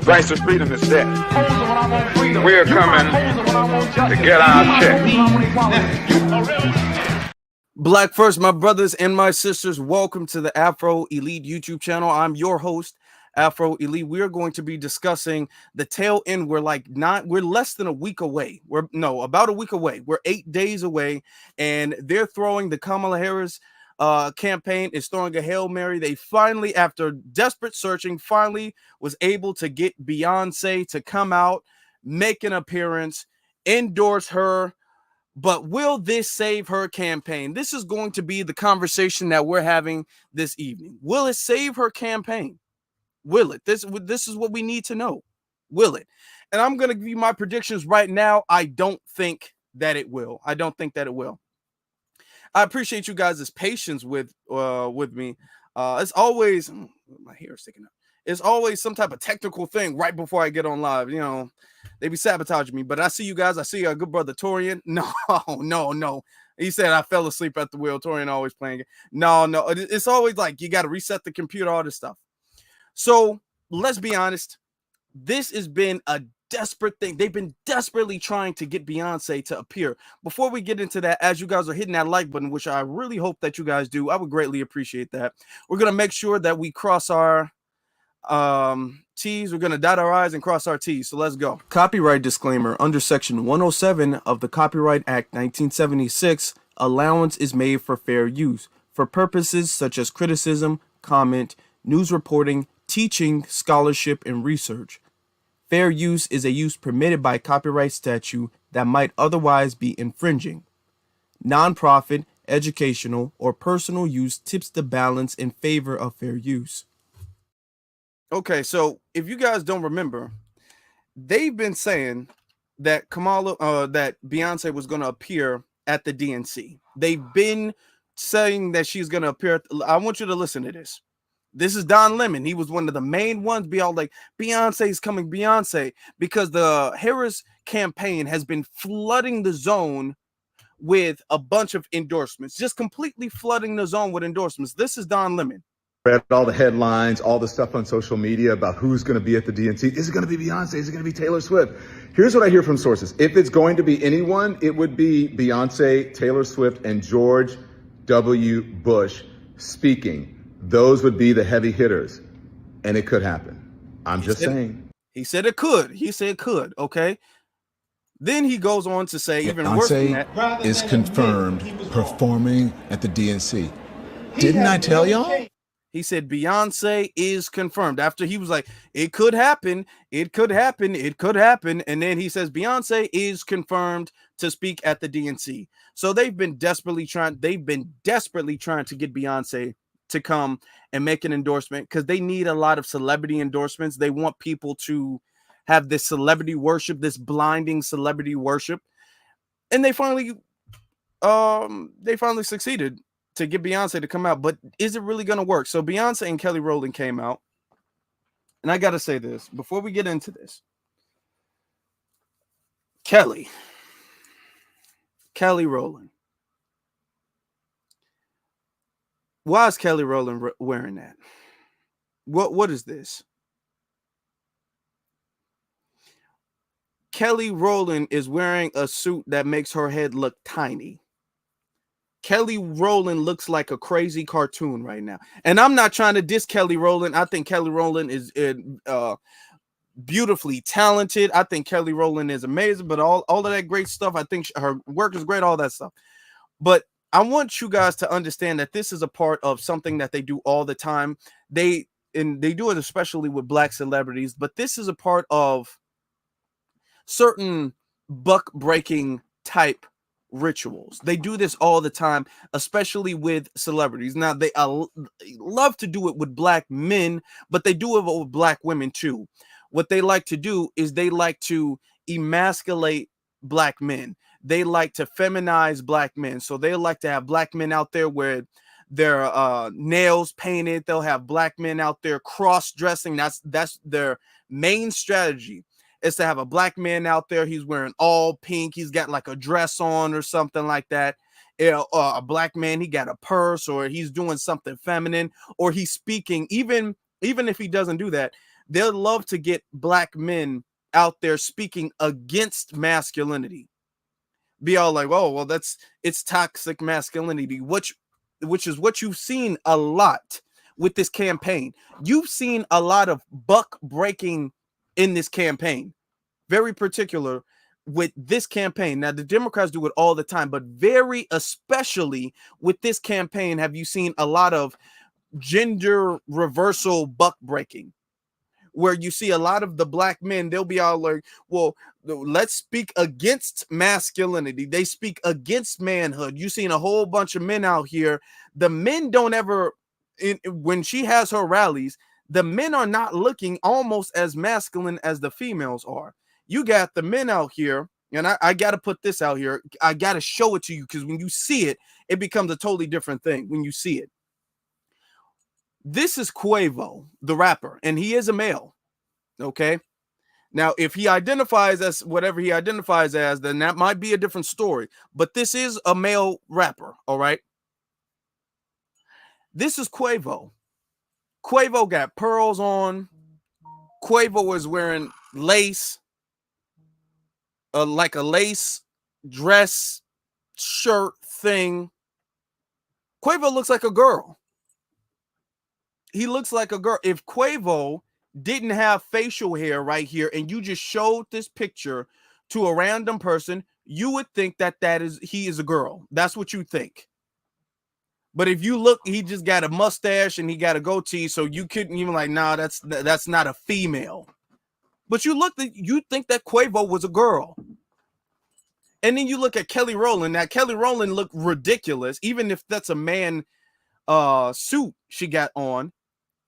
Price of freedom is death. We're coming to get our check. Black first, my brothers and my sisters, welcome to the Afro Elite YouTube channel. I'm your host, Afro Elite. We are going to be discussing the tail end. We're less than a week away. About a week away. We're 8 days away, and they're throwing the Kamala Harris campaign is throwing a Hail Mary. They finally, after desperate searching, finally was able to get Beyonce to come out, make an appearance, endorse her. But will this save her campaign? This is going to be the conversation that we're having this evening. Will it save her campaign? Will it? This is what we need to know. Will it? And I'm going to give you my predictions right now. I don't think that it will. I don't think that it will. I appreciate you guys' patience with me. It's always my hair is sticking up. It's always some type of technical thing right before I get on live. You know, they be sabotaging me. But I see you guys. I see our good brother Torian. No. He said I fell asleep at the wheel. Torian always playing it. No. It's always like you got to reset the computer, all this stuff. So let's be honest. This has been a desperate thing. They've been desperately trying to get Beyonce to appear. Before we get into that, as you guys are hitting that like button, which I really hope that you guys do, I would greatly appreciate that. We're going to make sure that we cross our T's. We're going to dot our I's and cross our T's. So let's go. Copyright disclaimer. Under Section 107 of the Copyright Act 1976, allowance is made for fair use for purposes such as criticism, comment, news reporting, teaching, scholarship, and research. Fair use is a use permitted by copyright statute that might otherwise be infringing. Nonprofit, educational, or personal use tips the balance in favor of fair use. Okay, so if you guys don't remember, they've been saying that that Beyonce was going to appear at the DNC. They've been saying that she's going to appear. I want you to listen to this. This is Don Lemon. He was one of the main ones. Be all like, Beyonce's coming, Beyonce, because the Harris campaign has been flooding the zone with a bunch of endorsements, just completely flooding the zone with endorsements. This is Don Lemon. Read all the headlines, all the stuff on social media about who's going to be at the DNC. Is it going to be Beyonce? Is it going to be Taylor Swift? Here's what I hear from sources. If it's going to be anyone, it would be Beyonce, Taylor Swift, and George W. Bush speaking. Those would be the heavy hitters, and it could happen. I'm just saying. He said it could. He said it could. Okay. Then he goes on to say even worse than that. Is confirmed performing at the DNC. Didn't I tell y'all? He said Beyonce is confirmed. After he was like, it could happen. It could happen. It could happen. And then he says Beyonce is confirmed to speak at the DNC. So they've been desperately trying to get Beyonce to come and make an endorsement because they need a lot of celebrity endorsements. They want people to have this celebrity worship, this blinding celebrity worship. And they finally succeeded to get Beyonce to come out. But is it really going to work? So Beyonce and Kelly Rowland came out. And I got to say this before we get into this. Kelly Rowland. Why is Kelly Rowland wearing that? What is this? Kelly Rowland is wearing a suit that makes her head look tiny. Kelly Rowland looks like a crazy cartoon right now. And I'm not trying to diss Kelly Rowland. I think Kelly Rowland is beautifully talented. I think Kelly Rowland is amazing, but all of that great stuff, I think her work is great, all that stuff. But I want you guys to understand that this is a part of something that they do all the time. They do it especially with Black celebrities, but this is a part of certain buck-breaking type rituals. They do this all the time, especially with celebrities. Now, they love to do it with Black men, but they do it with Black women too. What they like to do is they like to emasculate Black men. They like to feminize Black men. So they like to have Black men out there where their nails painted. They'll have Black men out there cross-dressing. That's their main strategy, is to have a Black man out there. He's wearing all pink. He's got like a dress on or something like that. A Black man, he got a purse, or he's doing something feminine, or he's speaking. Even if he doesn't do that, they'll love to get black men out there speaking against masculinity. Be all like, oh, well, it's toxic masculinity, which is what you've seen a lot with this campaign. You've seen a lot of buck breaking in this campaign, very particular with this campaign. Now, the Democrats do it all the time, but very especially with this campaign, have you seen a lot of gender reversal buck breaking, where you see a lot of the black men, they'll be all like, well, let's speak against masculinity. They speak against manhood. You've seen a whole bunch of men out here. The men don't ever, when she has her rallies, the men are not looking almost as masculine as the females are. You got the men out here, and I got to put this out here. I got to show it to you, because when you see it, it becomes a totally different thing when you see it. This is Quavo, the rapper, and he is a male. Okay. Now, if he identifies as whatever he identifies as, then that might be a different story. But this is a male rapper. All right. This is Quavo. Quavo got pearls on. Quavo is wearing lace, like a lace dress shirt thing. Quavo looks like a girl. He looks like a girl. If Quavo didn't have facial hair right here, and you just showed this picture to a random person, you would think that he is a girl. That's what you think. But if you look, he just got a mustache and he got a goatee, so you couldn't even like, nah, that's not a female. But you think that Quavo was a girl. And then you look at Kelly Rowland. Now, Kelly Rowland looked ridiculous, even if that's a man suit she got on.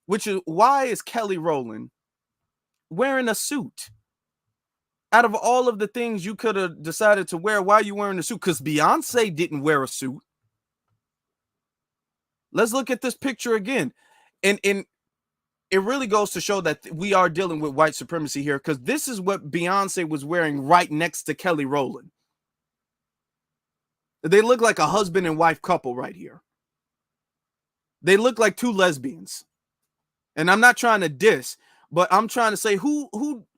Which is, why is Kelly Rowland wearing a suit? Out of all of the things you could have decided to wear, why are you wearing a suit? Because Beyonce didn't wear a suit. Let's look at this picture again. And it really goes to show that we are dealing with white supremacy here, because this is what Beyonce was wearing right next to Kelly Rowland. They look like a husband and wife couple right here. They look like two lesbians. And I'm not trying to diss, but I'm trying to say who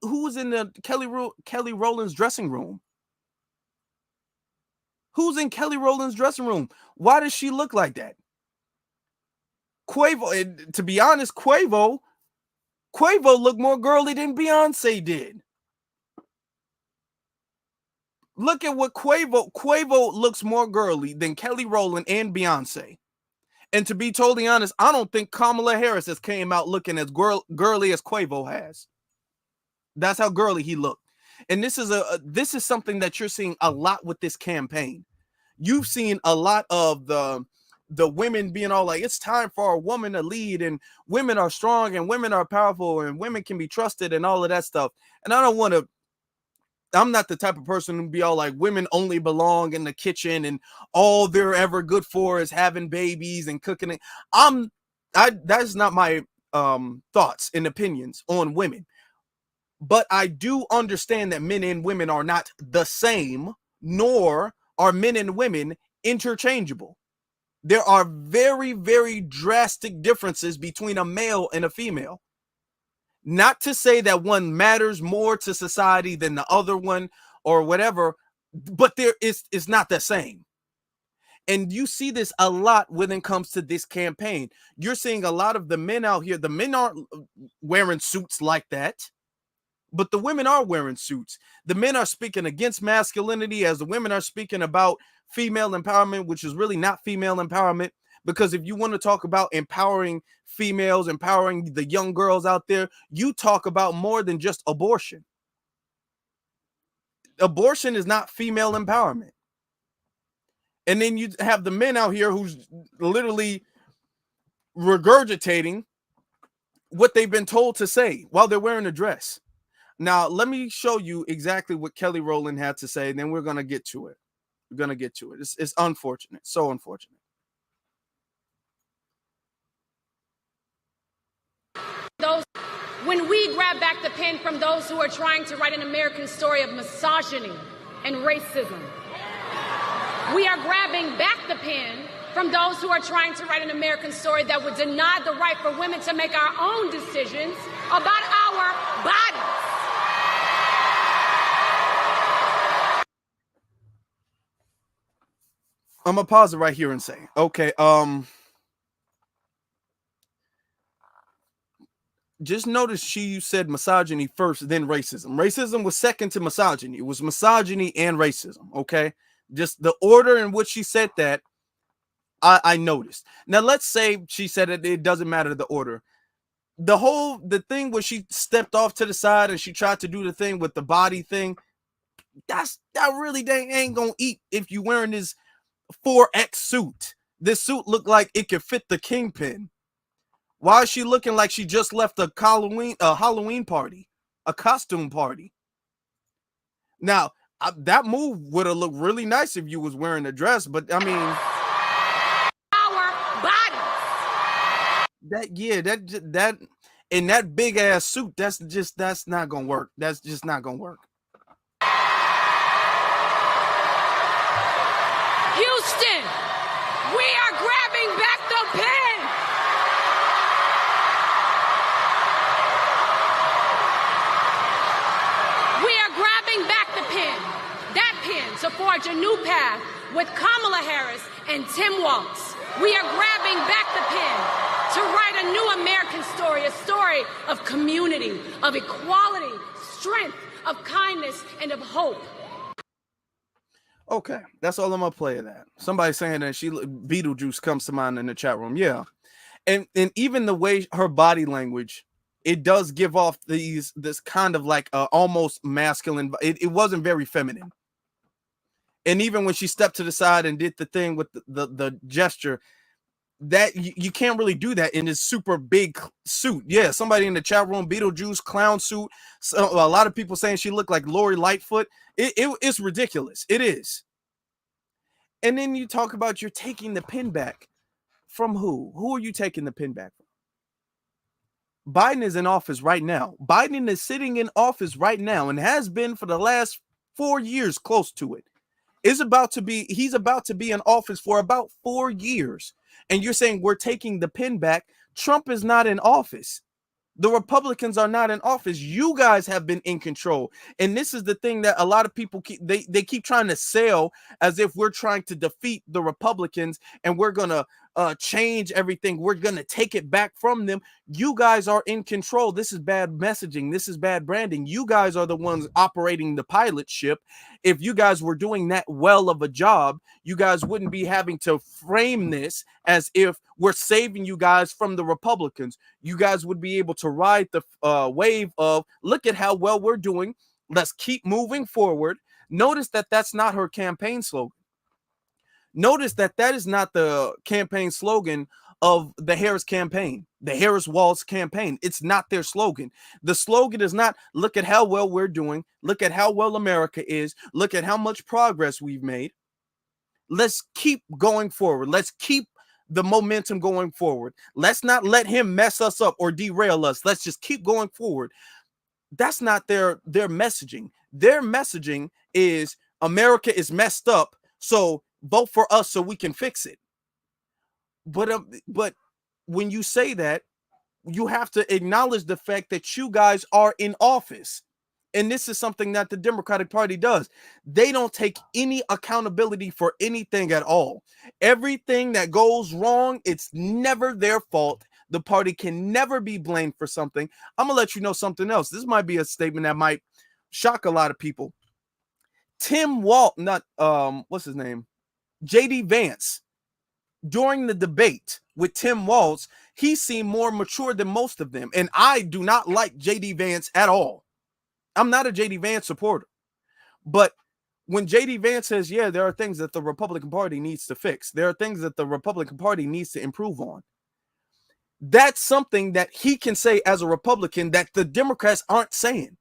was in the Kelly Rowland's dressing room? Who's in Kelly Rowland's dressing room? Why does she look like that? Quavo, to be honest, Quavo looked more girly than Beyonce did. Look at what Quavo looks more girly than Kelly Rowland and Beyonce. And to be totally honest, I don't think Kamala Harris has came out looking as girly as Quavo has. That's how girly he looked. And this is something that you're seeing a lot with this campaign. You've seen a lot of the women being all like, it's time for a woman to lead, and women are strong, and women are powerful, and women can be trusted, and all of that stuff. And I'm not the type of person to be all like, women only belong in the kitchen and all they're ever good for is having babies and cooking. That's not my thoughts and opinions on women. But I do understand that men and women are not the same, nor are men and women interchangeable. There are very, very drastic differences between a male and a female. Not to say that one matters more to society than the other one or whatever, but it's not the same. And you see this a lot when it comes to this campaign. You're seeing a lot of the men out here. The men aren't wearing suits like that, but the women are wearing suits. The men are speaking against masculinity as the women are speaking about female empowerment, which is really not female empowerment. Because if you want to talk about empowering females, empowering the young girls out there, you talk about more than just abortion. Abortion is not female empowerment. And then you have the men out here who's literally regurgitating what they've been told to say while they're wearing a dress. Now, let me show you exactly what Kelly Rowland had to say, and then we're going to get to it. We're going to get to it. It's unfortunate. So unfortunate. When we grab back the pen from those who are trying to write an American story of misogyny and racism, we are grabbing back the pen from those who are trying to write an American story that would deny the right for women to make our own decisions about our I'm gonna pause it right here and say, okay, just notice she said misogyny first, then racism. Racism was second to misogyny. It was misogyny and racism. Okay, just the order in which she said that, I noticed. Now let's say she said it doesn't matter the order. The thing where she stepped off to the side and she tried to do the thing with the body thing, that really ain't gonna eat if you wearing this 4X suit. This suit looked like it could fit the kingpin. Why is she looking like she just left a Halloween party, a costume party? Now, that move would have looked really nice if you was wearing a dress, but I mean, our that in that big ass suit, that's not gonna work. That's just not gonna work. Houston, we are grabbing back the pen. To forge a new path with Kamala Harris and Tim Walz. We are grabbing back the pen to write a new American story, a story of community, of equality, strength, of kindness, and of hope. Okay, that's all I'm gonna play of that. Somebody saying that Beetlejuice comes to mind in the chat room. Yeah, and even the way her body language, it does give off this kind of like almost masculine. It wasn't very feminine. And even when she stepped to the side and did the thing with the gesture, that you can't really do that in this super big suit. Yeah, somebody in the chat room, Beetlejuice clown suit. So a lot of people saying she looked like Lori Lightfoot. It's ridiculous. It is. And then you talk about you're taking the pin back from who? Who are you taking the pin back from? Biden is in office right now. Biden is sitting in office right now and has been for the last 4 years, close to it. He's about to be in office for about 4 years. And you're saying we're taking the pin back. Trump is not in office. The Republicans are not in office. You guys have been in control. And this is the thing that a lot of people they keep trying to sell as if we're trying to defeat the Republicans and we're going to change everything. We're going to take it back from them. You guys are in control. This is bad messaging. This is bad branding. You guys are the ones operating the pilot ship. If you guys were doing that well of a job, you guys wouldn't be having to frame this as if we're saving you guys from the Republicans. You guys would be able to ride the wave of, look at how well we're doing. Let's keep moving forward. Notice that that's not her campaign slogan. Notice that that is not the campaign slogan of the Harris campaign, the Harris Walz campaign. It's not their slogan. The slogan is not, look at how well we're doing. Look at how well America is. Look at how much progress we've made. Let's keep going forward. Let's keep the momentum going forward. Let's not let him mess us up or derail us. Let's just keep going forward. That's not their messaging. Their messaging is America is messed up, so vote for us so we can fix it. But when you say that, you have to acknowledge the fact that you guys are in office. And this is something that the Democratic Party does. They don't take any accountability for anything at all. Everything that goes wrong, it's never their fault. The party can never be blamed for something. I'm going to let you know something else. This might be a statement that might shock a lot of people. Tim Walz, what's his name? JD Vance, during the debate with Tim Walz, he seemed more mature than most of them. And I do not like JD Vance at all. I'm not a JD Vance supporter. But when JD Vance says, yeah, there are things that the Republican Party needs to fix, there are things that the Republican Party needs to improve on, that's something that he can say as a Republican that the Democrats aren't saying.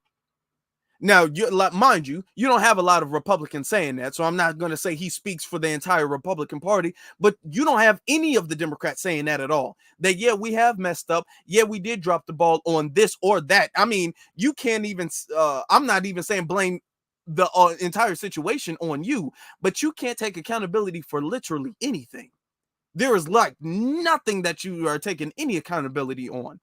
Now, mind you, you don't have a lot of Republicans saying that, so I'm not going to say he speaks for the entire Republican Party, but you don't have any of the Democrats saying that at all. That, yeah, we have messed up. Yeah, we did drop the ball on this or that. I mean, you can't even, I'm not even saying blame the entire situation on you, but you can't take accountability for literally anything. There is like nothing that you are taking any accountability on.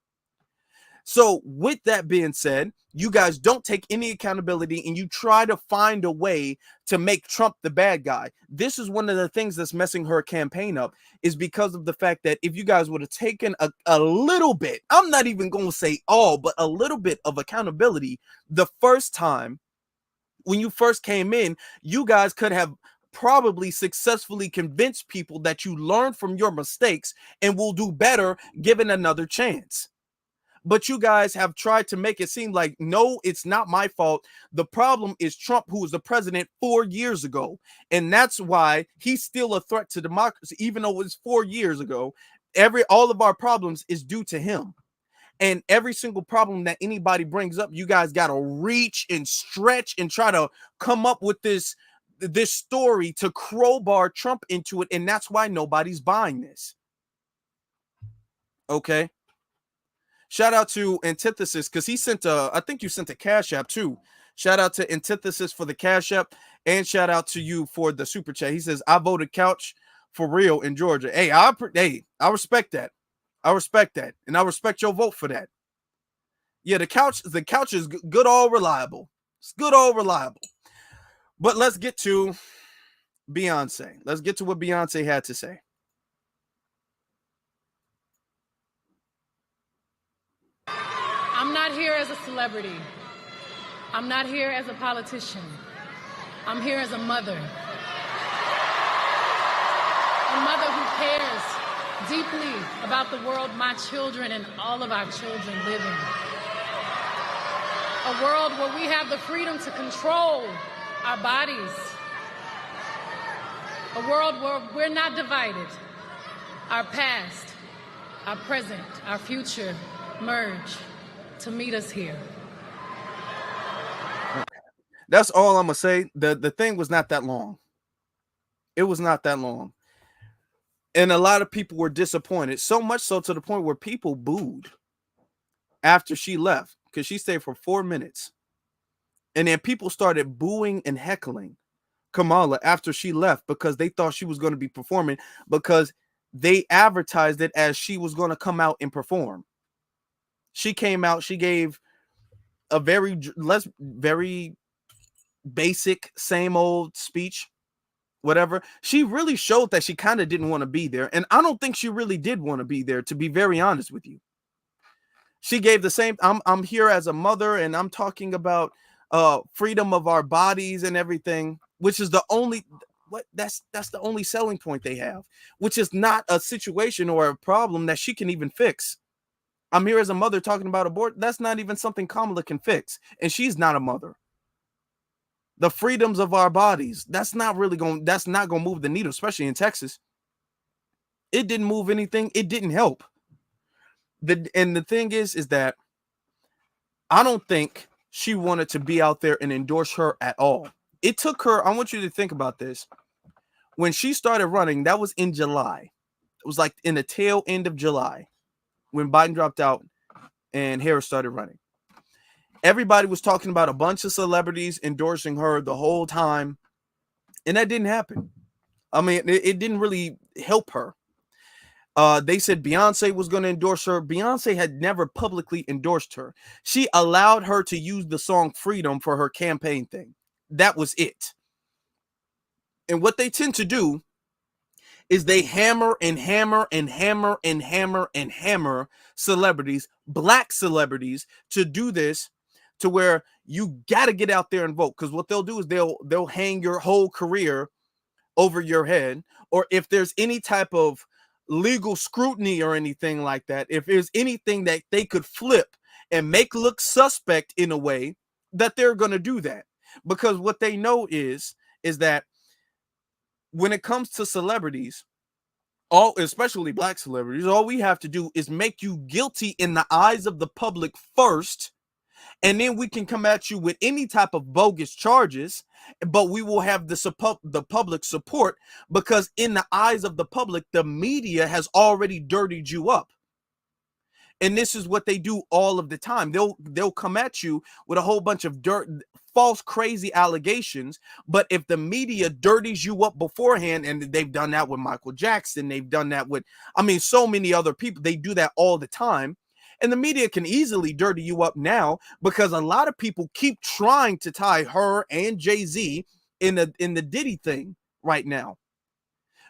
So with that being said, you guys don't take any accountability and you try to find a way to make Trump the bad guy. This is one of the things that's messing her campaign up, is because of the fact that if you guys would have taken a little bit, I'm not even going to say all, but a little bit of accountability the first time when you first came in, you guys could have probably successfully convinced people that you learned from your mistakes and will do better given another chance. But you guys have tried to make it seem like, no, it's not my fault. The problem is Trump, who was the president 4 years ago. And that's why he's still a threat to democracy, even though it was 4 years ago. All of our problems is due to him. And every single problem that anybody brings up, you guys got to reach and stretch and try to come up with this story to crowbar Trump into it. And that's why nobody's buying this. Okay. Shout out to Antithesis, because he sent I think you sent a Cash App too. Shout out to Antithesis for the Cash App, and shout out to you for the super chat. He says, I voted couch for real in Georgia. Hey, I respect that. I respect that. And I respect your vote for that. Yeah, the couch is good, all reliable. It's good, all reliable. But let's get to Beyonce. Let's get to what Beyonce had to say. I'm not here as a celebrity. I'm not here as a politician. I'm here as a mother. A mother who cares deeply about the world my children and all of our children live in. A world where we have the freedom to control our bodies. A world where we're not divided. Our past, our present, our future merge to meet us here. That's all I'm gonna say. The thing was not that long. It was not that long. And a lot of people were disappointed, so much so to the point where people booed after she left, because she stayed for 4 minutes. And then people started booing and heckling Kamala after she left because they thought she was going to be performing, because they advertised it as she was going to come out and perform. She came out, she gave a very basic, same old speech, whatever. She really showed that she kind of didn't want to be there. And I don't think she really did want to be there, to be very honest with you. She gave the same, I'm here as a mother, and I'm talking about freedom of our bodies and everything, which is the only, that's the only selling point they have, which is not a situation or a problem that she can even fix. I'm here as a mother talking about abortion. That's not even something Kamala can fix. And she's not a mother. The freedoms of our bodies, that's not going to move the needle, especially in Texas. It didn't move anything. It didn't help. And the thing is that I don't think she wanted to be out there and endorse her at all. It took her, I want you to think about this. When she started running, that was in July. It was like in the tail end of July, when Biden dropped out and Harris started running. Everybody was talking about a bunch of celebrities endorsing her the whole time, and that didn't happen. I mean, it didn't really help her. They said Beyonce was going to endorse her. Beyonce had never publicly endorsed her. She allowed her to use the song Freedom for her campaign thing. That was it. And what they tend to do is they hammer and hammer and hammer and hammer and hammer celebrities, black celebrities, to do this, to where you got to get out there and vote. Because what they'll do is they'll hang your whole career over your head. Or if there's any type of legal scrutiny or anything like that, if there's anything that they could flip and make look suspect in a way, that they're going to do that. Because what they know is that when it comes to celebrities, especially black celebrities, all we have to do is make you guilty in the eyes of the public first, and then we can come at you with any type of bogus charges, but we will have the public support, because in the eyes of the public, the media has already dirtied you up. And this is what they do all of the time. They'll come at you with a whole bunch of false, crazy allegations. But if the media dirties you up beforehand, and they've done that with Michael Jackson, they've done that with, so many other people. They do that all the time. And the media can easily dirty you up now because a lot of people keep trying to tie her and Jay-Z in the Diddy thing right now.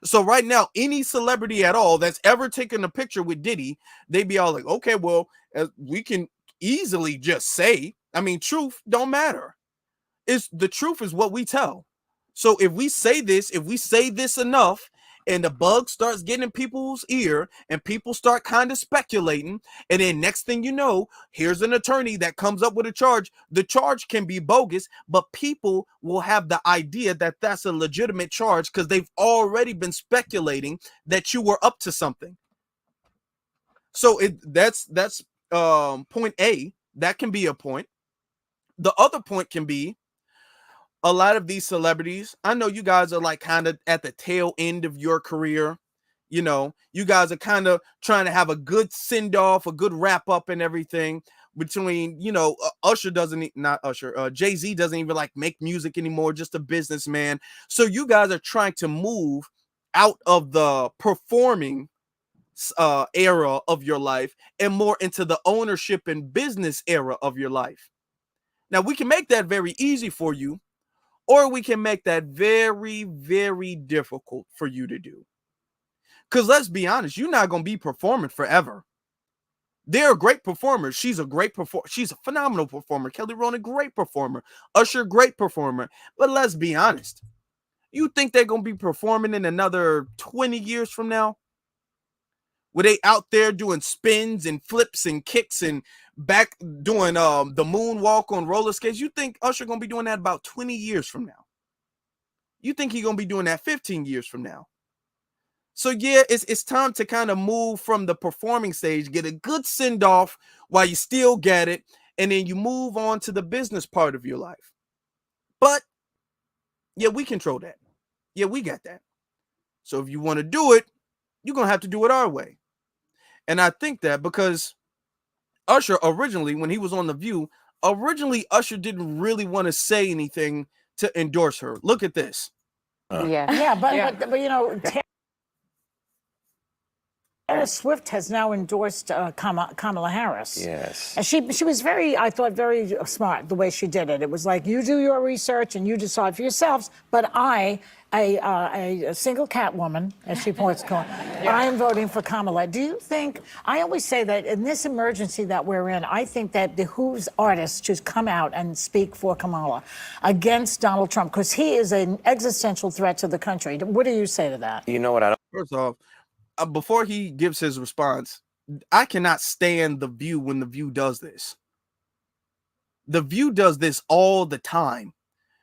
So right now, any celebrity at all that's ever taken a picture with Diddy, they be all like, okay, well, we can easily just say, I mean, truth don't matter. The truth is what we tell. So if we say this enough, and the bug starts getting in people's ear and people start kind of speculating, and then next thing you know, here's an attorney that comes up with a charge. The charge can be bogus, but people will have the idea that that's a legitimate charge because they've already been speculating that you were up to something. So that's point A. That can be a point. The other point can be, a lot of these celebrities, I know you guys are like kind of at the tail end of your career. You know, you guys are kind of trying to have a good send off, a good wrap up and everything between, you know, Jay-Z doesn't even like make music anymore, just a businessman. So you guys are trying to move out of the performing era of your life and more into the ownership and business era of your life. Now, we can make that very easy for you, or we can make that very, very difficult for you to do. Because let's be honest, you're not going to be performing forever. They're great performers. She's a phenomenal performer. Kelly Rowland, great performer. Usher, great performer. But let's be honest. You think they're going to be performing in another 20 years from now? Were they out there doing spins and flips and kicks and back doing the moonwalk on roller skates? You think Usher gonna be doing that about 20 years from now? You think he's gonna be doing that 15 years from now? So yeah, it's time to kind of move from the performing stage, get a good send off while you still get it, and then you move on to the business part of your life. But yeah, we control that. Yeah, we got that. So if you want to do it, you're gonna have to do it our way. And I think that because Usher originally, when he was on The View, Usher didn't really want to say anything to endorse her. Look at this. But you know, Taylor Swift has now endorsed Kamala Harris. Yes. And she was I thought, very smart the way she did it. It was like, you do your research and you decide for yourselves, but I, a single cat woman, as she points to, I am voting for Kamala. Do you think, I always say that in this emergency that we're in, I think that behooves artists to come out and speak for Kamala against Donald Trump, because he is an existential threat to the country. What do you say to that? You know what? First off, before he gives his response, I cannot stand The View when The View does this. The View does this all the time,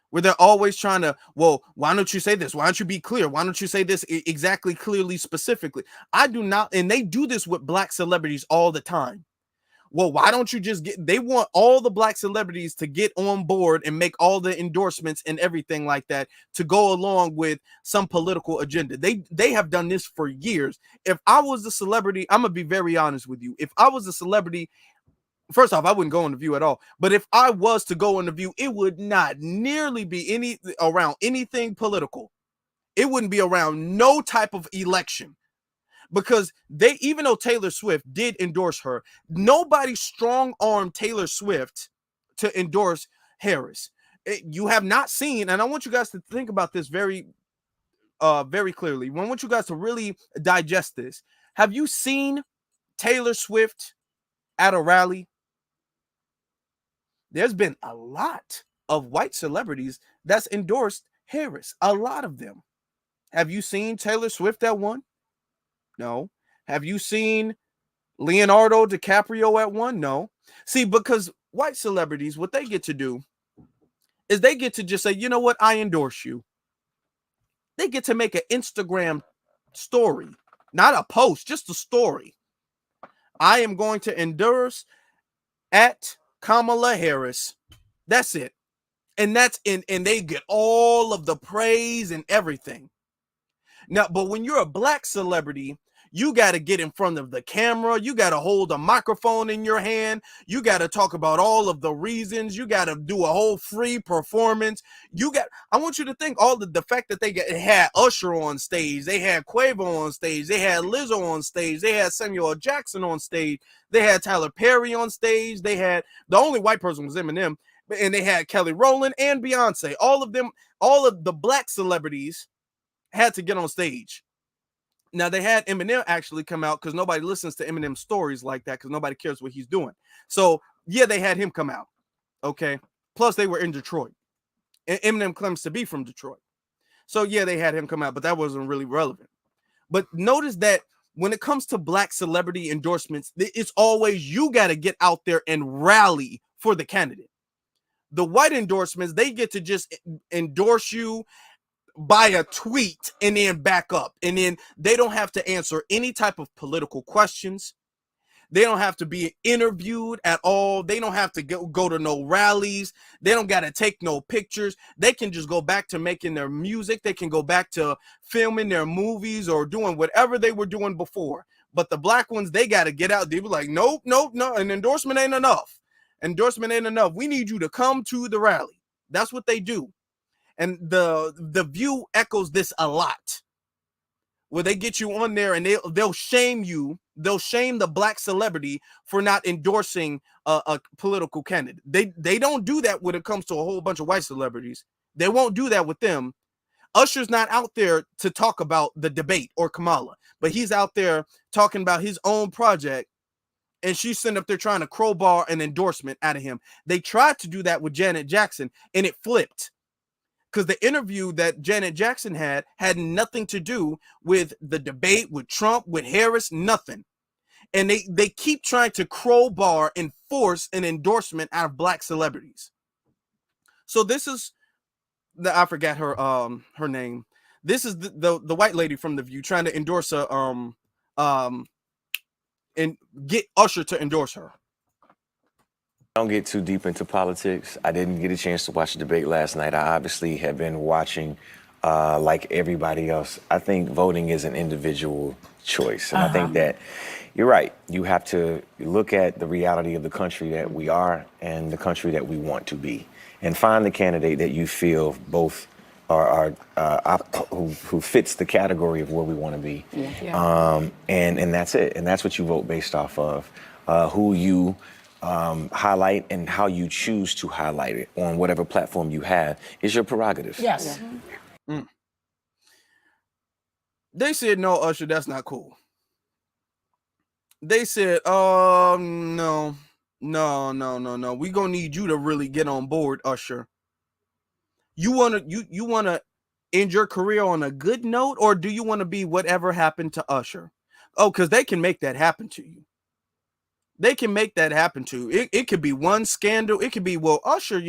where they're always trying to, well, why don't you say this? Why don't you be clear? Why don't you say this exactly, clearly, specifically? I do not, and they do this with black celebrities all the time. Well, why don't you just they want all the black celebrities to get on board and make all the endorsements and everything like that to go along with some political agenda. They have done this for years. If I was a celebrity, I'm going to be very honest with you. If I was a celebrity, first off, I wouldn't go on The View at all. But if I was to go on The View, it would not nearly be around anything political. It wouldn't be around no type of election. Because even though Taylor Swift did endorse her, nobody strong-armed Taylor Swift to endorse Harris. You have not seen, and I want you guys to think about this very, very clearly. I want you guys to really digest this. Have you seen Taylor Swift at a rally? There's been a lot of white celebrities that's endorsed Harris. A lot of them. Have you seen Taylor Swift at one? No. Have you seen Leonardo DiCaprio at one? No. See, because white celebrities, what they get to do is they get to just say, you know what, I endorse you. They get to make an Instagram story, not a post, just a story. I am going to endorse at Kamala Harris. That's it. And they get all of the praise and everything. Now, but when you're a black celebrity, You got to get in front of the camera. You got to hold a microphone in your hand. You got to talk about all of the reasons. You got to do a whole free performance. I want you to think all the fact that they had Usher on stage. They had Quavo on stage. They had Lizzo on stage. They had Samuel L. Jackson on stage. They had Tyler Perry on stage. They had, the only white person was Eminem. And they had Kelly Rowland and Beyonce. All of them, all of the black celebrities had to get on stage. Now, they had Eminem actually come out because nobody listens to Eminem stories like that because nobody cares what he's doing. So, yeah, they had him come out, okay? Plus, they were in Detroit. And Eminem claims to be from Detroit. So, yeah, they had him come out, but that wasn't really relevant. But notice that when it comes to black celebrity endorsements, it's always you got to get out there and rally for the candidate. The white endorsements, they get to just endorse you by a tweet and then back up. And then they don't have to answer any type of political questions. They don't have to be interviewed at all. They don't have to go to no rallies. They don't got to take no pictures. They can just go back to making their music. They can go back to filming their movies or doing whatever they were doing before. But the black ones, they got to get out. They were like, nope, no. An endorsement ain't enough. Endorsement ain't enough. We need you to come to the rally. That's what they do. And the View echoes this a lot, where they get you on there and they'll shame you. They'll shame the black celebrity for not endorsing a political candidate. They don't do that when it comes to a whole bunch of white celebrities. They won't do that with them. Usher's not out there to talk about the debate or Kamala, but he's out there talking about his own project, and she's sitting up there trying to crowbar an endorsement out of him. They tried to do that with Janet Jackson, and it flipped. Because the interview that Janet Jackson had nothing to do with the debate, with Trump, with Harris, nothing. And they keep trying to crowbar and force an endorsement out of black celebrities. So this is I forgot her name. This is the white lady from The View trying to endorse and get Usher to endorse her. Don't get too deep into politics. I didn't get a chance to watch the debate last night. I obviously have been watching like everybody else. I think voting is an individual choice. And I think that you're right. You have to look at the reality of the country that we are and the country that we want to be, and find the candidate that you feel both are who fits the category of where we want to be. And that's it. And that's what you vote based off of. Who you highlight and how you choose to highlight it on whatever platform you have is your prerogative. Yes. They said, no, Usher, that's not cool. They said, no. We gonna need you to really get on board, Usher. You wanna end your career on a good note, or do you want to be whatever happened to Usher? Oh, because they can make that happen to you. They can make that happen to you. It could be one scandal. It could be, well, Usher,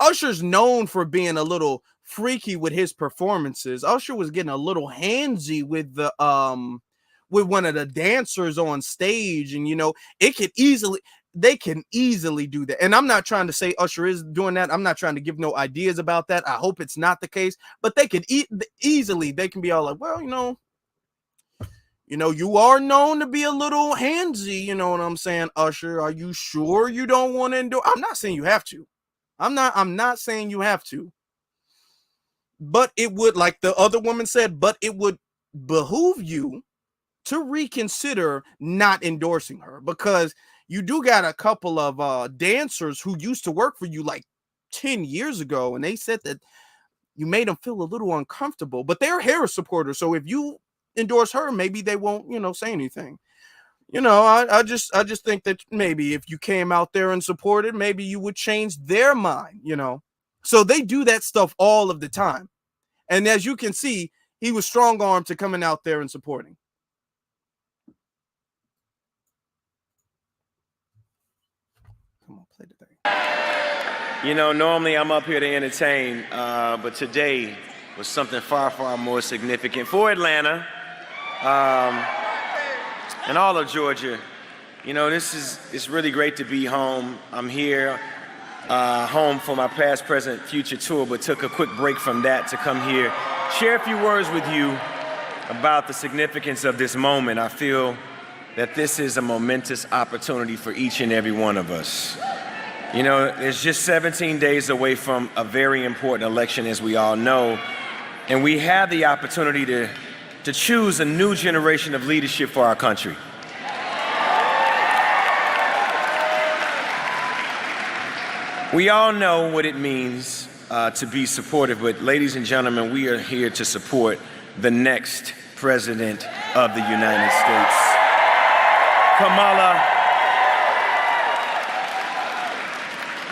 Usher's known for being a little freaky with his performances. Usher was getting a little handsy with the with one of the dancers on stage, and they can easily do that. And I'm not trying to say Usher is doing that. I'm not trying to give no ideas about that. I hope it's not the case, but they could easily, they can be all like, well, you are known to be a little handsy, you know what I'm saying, Usher? Are you sure you don't want to endorse? I'm not saying you have to. I'm not saying you have to. But it would, like the other woman said, but it would behoove you to reconsider not endorsing her, because you do got a couple of dancers who used to work for you like 10 years ago, and they said that you made them feel a little uncomfortable, but they're Harris supporters. So if you endorse her, maybe they won't, say anything. I just think that maybe if you came out there and supported, maybe you would change their mind, So they do that stuff all of the time. And as you can see, he was strong-armed to coming out there and supporting. Come on, play the thing. Normally I'm up here to entertain, but today was something far, far more significant for Atlanta and all of Georgia. It's really great to be home. I'm here, home for my past, present, future tour, but took a quick break from that to come here, share a few words with you, about the significance of this moment, I feel that this is a momentous opportunity for each and every one of us. You know, it's just 17 days away from a very important election, as we all know, and we have the opportunity to choose a new generation of leadership for our country. We all know what it means to be supportive, but ladies and gentlemen, we are here to support the next President of the United States,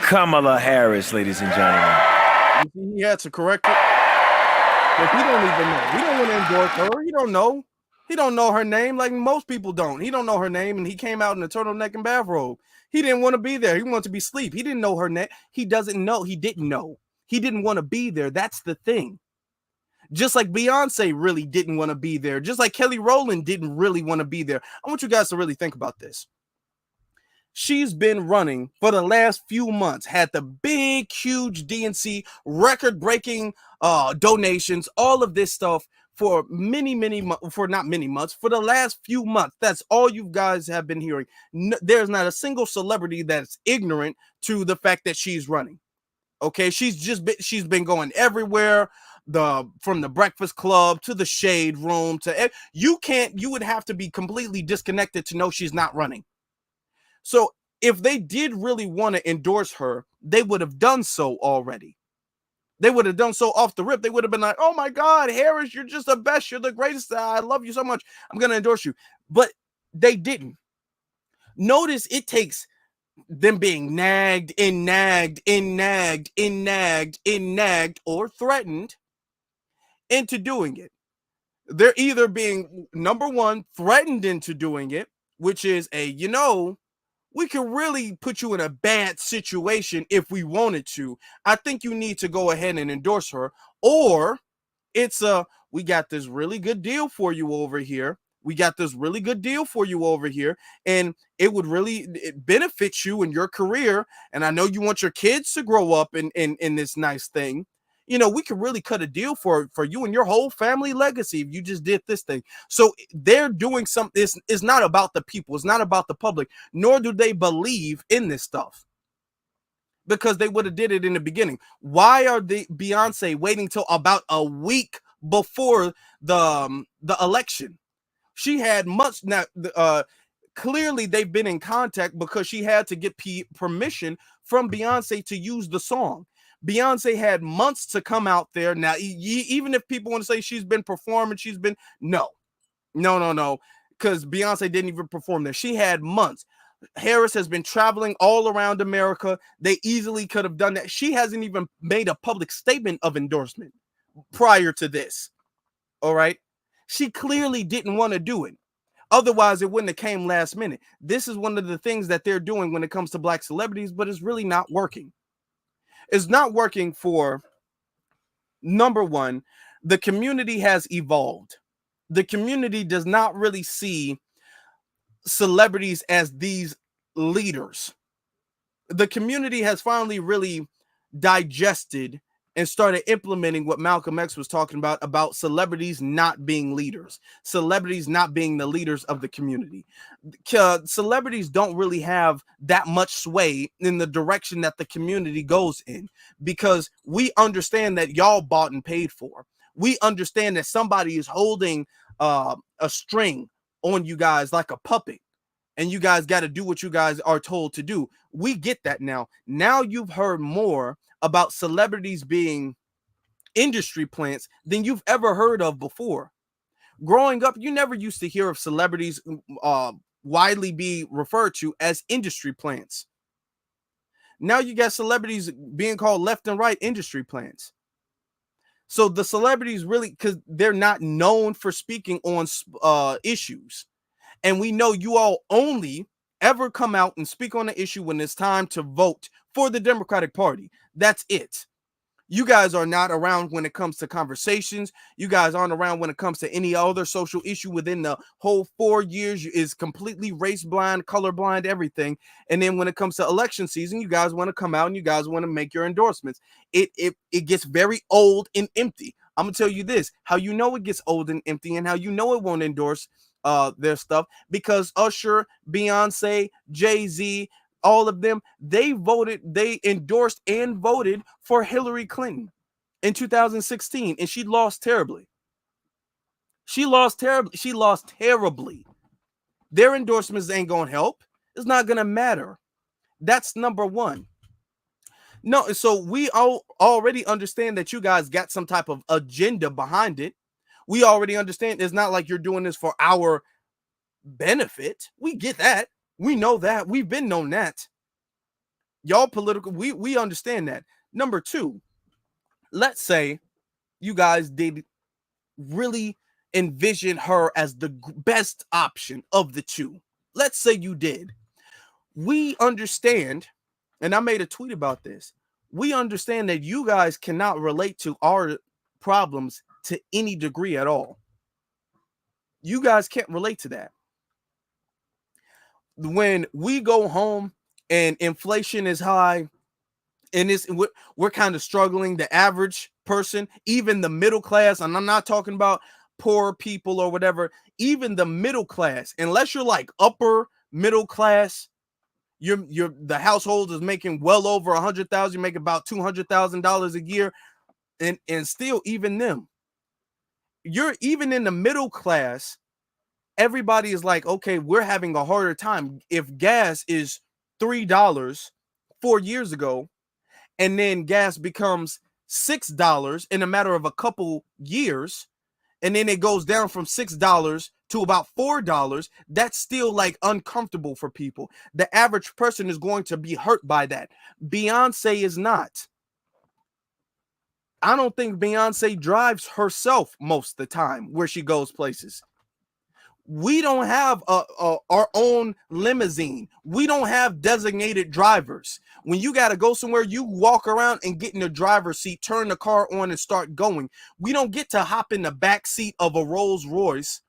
Kamala Harris, ladies and gentlemen. He had to correct it. But he don't even know. We don't want to endorse her. He don't know. He don't know her name like most people don't. He don't know her name, and he came out in a turtleneck and bathrobe. He didn't want to be there. He wanted to be asleep. He didn't know her name. He doesn't know. He didn't know. He didn't want to be there. That's the thing. Just like Beyonce really didn't want to be there. Just like Kelly Rowland didn't really want to be there. I want you guys to really think about this. She's been running for the last few months, had the big, huge DNC, record-breaking donations, all of this stuff for not many months, for the last few months. That's all you guys have been hearing. There's not a single celebrity that's ignorant to the fact that she's running. Okay, she's been going everywhere. From the Breakfast Club to the Shade Room to you would have to be completely disconnected to know she's not running. So if they did really want to endorse her, they would have done so already. They would have done so off the rip. They would have been like, oh my God, Harris, you're just the best. You're the greatest. I love you so much. I'm going to endorse you. But they didn't. Notice it takes them being nagged or threatened into doing it. They're either being, number one, threatened into doing it, which is we could really put you in a bad situation if we wanted to. I think you need to go ahead and endorse her. Or it's we got this really good deal for you over here. And it would really benefit you in your career. And I know you want your kids to grow up in this nice thing. We could really cut a deal for you and your whole family legacy if you just did this thing. So they're doing something. It's not about the people. It's not about the public, nor do they believe in this stuff, because they would have did it in the beginning. Why are Beyonce waiting till about a week before the election? She had months now. Clearly, they've been in contact because she had to get permission from Beyonce to use the song. Beyonce had months to come out there. Now, even if people want to say she's been performing, no, because Beyonce didn't even perform there. She had months. Harris has been traveling all around America. They easily could have done that. She hasn't even made a public statement of endorsement prior to this. All right. She clearly didn't want to do it. Otherwise, it wouldn't have came last minute. This is one of the things that they're doing when it comes to Black celebrities, but it's really not working. It's not working for, number one, the community has evolved. The community does not really see celebrities as these leaders. The community has finally really digested and started implementing what Malcolm X was talking about celebrities not being leaders, celebrities not being the leaders of the community. Celebrities don't really have that much sway in the direction that the community goes in, because we understand that y'all bought and paid for. We understand that somebody is holding a string on you guys like a puppet, and you guys got to do what you guys are told to do. We get that now. Now you've heard more about celebrities being industry plants than you've ever heard of before. Growing up, you never used to hear of celebrities widely be referred to as industry plants. Now you got celebrities being called left and right industry plants. So the celebrities really, because they're not known for speaking on issues. And we know you all only ever come out and speak on an issue when it's time to vote for the Democratic Party. That's it. You guys are not around when it comes to conversations. You guys aren't around when it comes to any other social issue within the whole 4 years. Is completely race blind, color blind, everything. And then when it comes to election season, you guys want to come out and you guys want to make your endorsements. It gets very old and empty. I'm gonna tell you this: how you know it gets old and empty, and how you know it won't endorse their stuff, because Usher, Beyonce, Jay-Z, all of them, they endorsed and voted for Hillary Clinton in 2016, and she lost terribly. She lost terribly. Their endorsements ain't gonna help. It's not gonna matter. That's number one. No, so we already understand that you guys got some type of agenda behind it. We already understand it's not like you're doing this for our benefit. We get that. We know that. We've been known that. Y'all political, we understand that. Number two, let's say you guys did really envision her as the best option of the two. Let's say you did. We understand, and I made a tweet about this. We understand that you guys cannot relate to our problems to any degree at all. You guys can't relate to that. When we go home and inflation is high and we're kind of struggling, the average person, even the middle class, and I'm not talking about poor people or whatever, even the middle class, unless you're like upper middle class, the household is making well over 100,000, you make about $200,000 a year, and still even them, you're even in the middle class, everybody is like, okay, we're having a harder time. If gas is $3 4 years ago, and then gas becomes $6 in a matter of a couple years, and then it goes down from $6 to about $4, that's still like uncomfortable for people. The average person is going to be hurt by that. Beyonce is not. I don't think Beyonce drives herself most of the time where she goes places. We don't have our own limousine. We don't have designated drivers. When you got to go somewhere, you walk around and get in the driver's seat, turn the car on and start going. We don't get to hop in the back seat of a Rolls Royce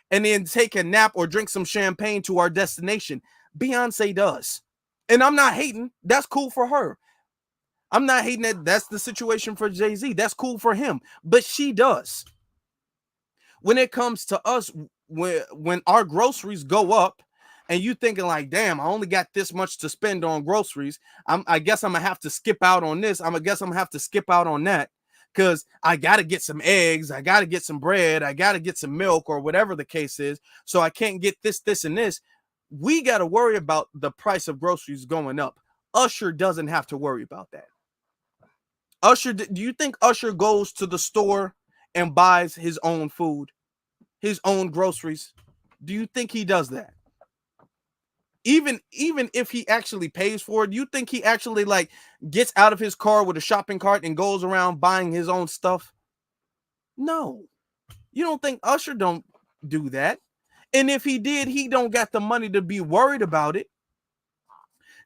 and then take a nap or drink some champagne to our destination. Beyonce does. And I'm not hating. That's cool for her. I'm not hating that that's the situation for Jay-Z. That's cool for him. But she does. When it comes to us, when our groceries go up and you thinking like, damn, I only got this much to spend on groceries, I guess I'm gonna have to skip out on this. I guess I'm gonna have to skip out on that because I gotta get some eggs, I gotta get some bread, I gotta get some milk or whatever the case is, so I can't get this and this. We gotta worry about the price of groceries going up. Usher doesn't have to worry about that. Usher, do you think Usher goes to the store and buys his own food, his own groceries? Do you think he does that? Even if he actually pays for it, do you think he actually like gets out of his car with a shopping cart and goes around buying his own stuff? No. You don't think Usher don't do that? And if he did, he don't got the money to be worried about it.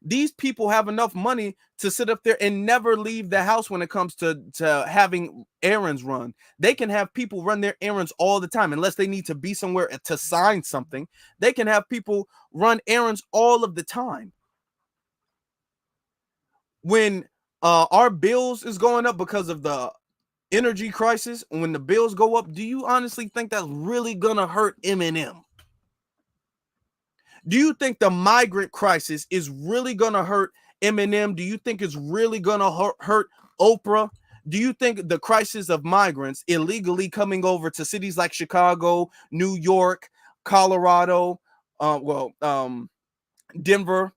These people have enough money to sit up there and never leave the house when it comes to having errands run. They can have people run their errands all the time unless they need to be somewhere to sign something. They can have people run errands all of the time. When our bills is going up because of the energy crisis, when the bills go up, do you honestly think that's really gonna hurt Eminem? Do you think the migrant crisis is really going to hurt Eminem? Do you think it's really going to hurt Oprah? Do you think the crisis of migrants illegally coming over to cities like Chicago, New York, Colorado, Denver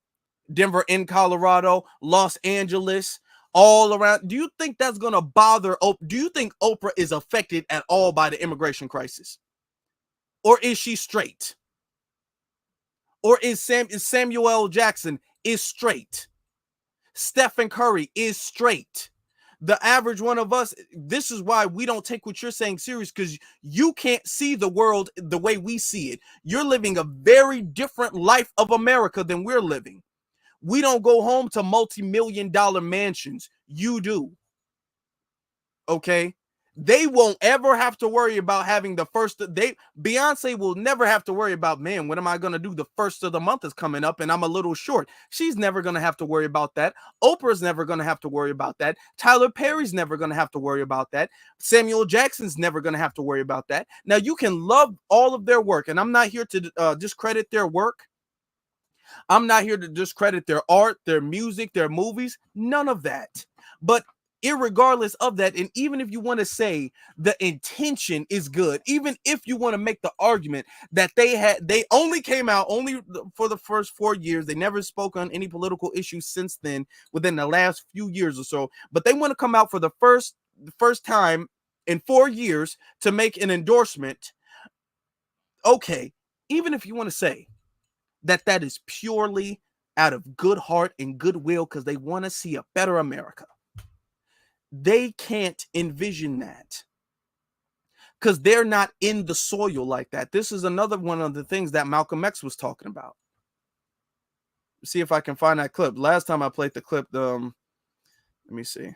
in Colorado, Los Angeles, all around, do you think that's going to bother Oprah? Do you think Oprah is affected at all by the immigration crisis? Or is she straight? Or is Samuel L. Jackson is straight? Stephen Curry is straight. The average one of us, this is why we don't take what you're saying serious, because you can't see the world the way we see it. You're living a very different life of America than we're living. We don't go home to multi-million-dollar mansions. You do. Okay? They won't ever have to worry about having the first. Beyonce will never have to worry about, man, what am I going to do? The first of the month is coming up and I'm a little short. She's never going to have to worry about that. Oprah's never going to have to worry about that. Tyler Perry's never going to have to worry about that. Samuel Jackson's never going to have to worry about that. Now, you can love all of their work, and I'm not here to discredit their work. I'm not here to discredit their art, their music, their movies, none of that. But irregardless of that, and even if you want to say the intention is good, even if you want to make the argument that they only came out only for the first 4 years, they never spoke on any political issues since then within the last few years or so, but they want to come out for the first time in 4 years to make an endorsement. Okay, even if you want to say that is purely out of good heart and goodwill because they want to see a better America, they can't envision that because they're not in the soil like that. This is another one of the things that Malcolm X was talking about. See if I can find that clip. Last time I played the clip, let me see.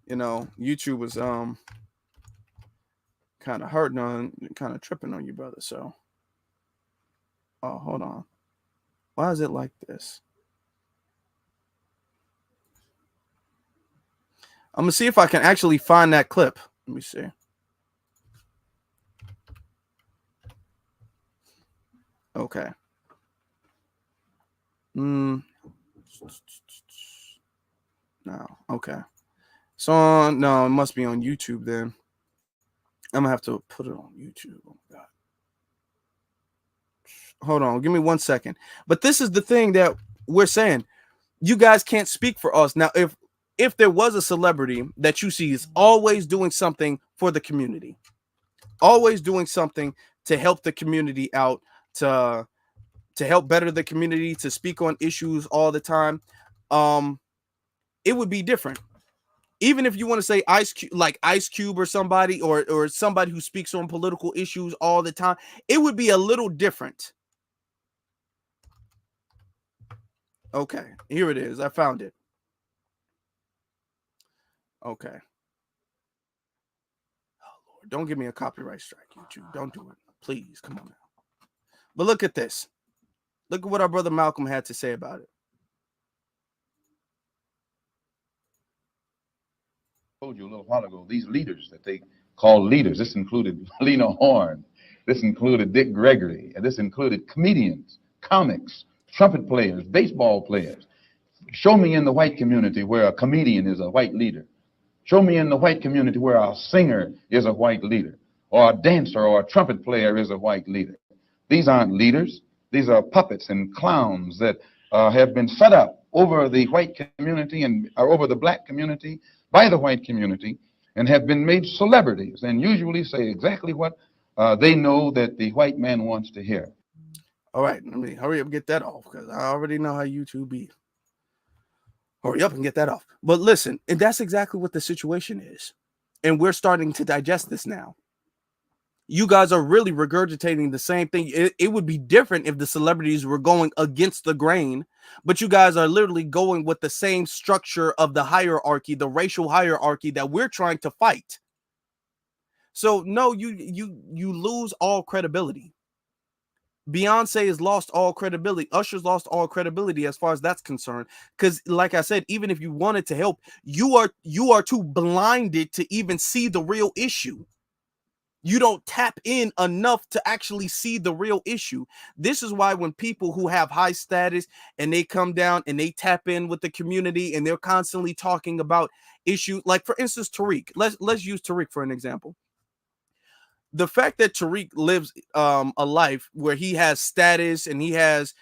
You know, YouTube was kind of hurting on, kind of tripping on you, brother. So, oh, hold on. Why is it like this? I'm going to see if I can actually find that clip. Let me see. Okay. No. Okay. So, no, it must be on YouTube then. I'm going to have to put it on YouTube. Oh, God. Hold on. Give me 1 second. But this is the thing that we're saying. You guys can't speak for us. Now, if there was a celebrity that you see is always doing something for the community, always doing something to help the community out, to help better the community, to speak on issues all the time, it would be different. Even if you want to say Ice Cube or somebody, or somebody who speaks on political issues all the time, it would be a little different. Okay, here it is. I found it. Okay. Oh, Lord. Don't give me a copyright strike, YouTube. Don't do it. Please, come on now. But look at this. Look at what our brother Malcolm had to say about it. I told you a little while ago, these leaders that they call leaders, this included Lena Horne, this included Dick Gregory, and this included comedians, comics, trumpet players, baseball players. Show me in the white community where a comedian is a white leader. Show me in the white community where a singer is a white leader, or a dancer or a trumpet player is a white leader. These aren't leaders. These are puppets and clowns that have been set up over the white community and over the black community by the white community, and have been made celebrities and usually say exactly what they know that the white man wants to hear. All right, let me hurry up and get that off because I already know how YouTube be. Hurry up and get that off. But listen, and that's exactly what the situation is. And we're starting to digest this now. You guys are really regurgitating the same thing. It would be different if the celebrities were going against the grain, but you guys are literally going with the same structure of the hierarchy, the racial hierarchy that we're trying to fight. So no, you lose all credibility. Beyonce has lost all credibility. Usher's lost all credibility as far as that's concerned. Because, like I said, even if you wanted to help, you are too blinded to even see the real issue. You don't tap in enough to actually see the real issue. This is why when people who have high status and they come down and they tap in with the community and they're constantly talking about issues, like for instance, Tariq. Let's use Tariq for an example. The fact that Tariq lives a life where he has status and he has,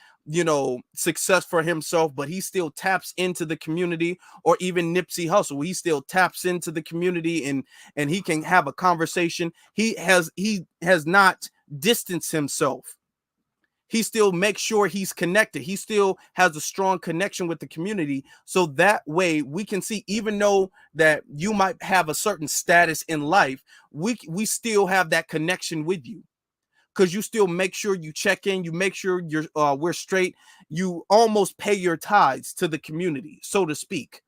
success for himself, but he still taps into the community, or even Nipsey Hussle, he still taps into the community and he can have a conversation. He has not distanced himself. He still makes sure he's connected. He still has a strong connection with the community. So that way we can see, even though that you might have a certain status in life, we still have that connection with you. Because you still make sure you check in, you make sure we're straight. You almost pay your tithes to the community, so to speak.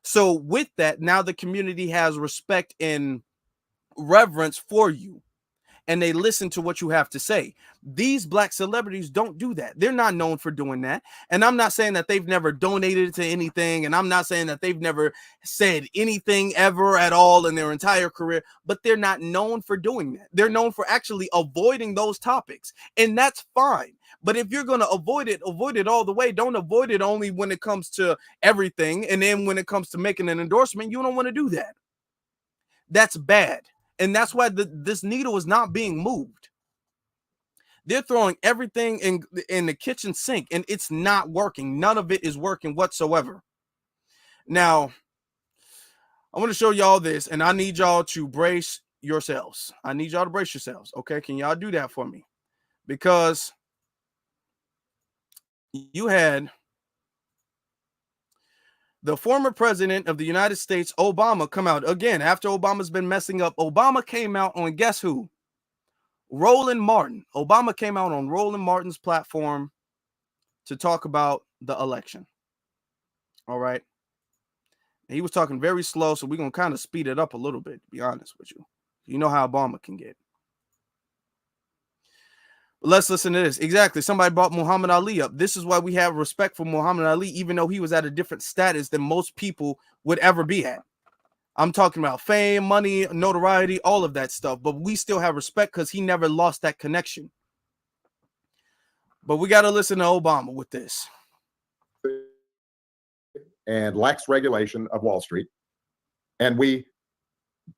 So with that, now the community has respect and reverence for you, and they listen to what you have to say. These black celebrities don't do that. They're not known for doing that. And I'm not saying that they've never donated to anything, and I'm not saying that they've never said anything ever at all in their entire career, but they're not known for doing that. They're known for actually avoiding those topics, and that's fine. But if you're going to avoid it all the way. Don't avoid it only when it comes to everything, and then when it comes to making an endorsement, you don't want to do that. That's bad. And that's why this needle is not being moved. They're throwing everything in the kitchen sink, and it's not working. None of it is working whatsoever. Now, I want to show y'all this, and I need y'all to brace yourselves. I need y'all to brace yourselves. Okay, can y'all do that for me? Because you had the former president of the United States, Obama, come out again after Obama's been messing up. Obama came out on, guess who? Roland Martin. Obama came out on Roland Martin's platform to talk about the election. All right. He was talking very slow, so we're going to kind of speed it up a little bit, to be honest with you. You know how Obama can get. Let's listen to this. Exactly. Somebody brought Muhammad Ali up. This is why we have respect for Muhammad Ali, even though he was at a different status than most people would ever be at. I'm talking about fame, money, notoriety, all of that stuff. But we still have respect because he never lost that connection. But we got to listen to Obama with this. And lax regulation of Wall Street. And we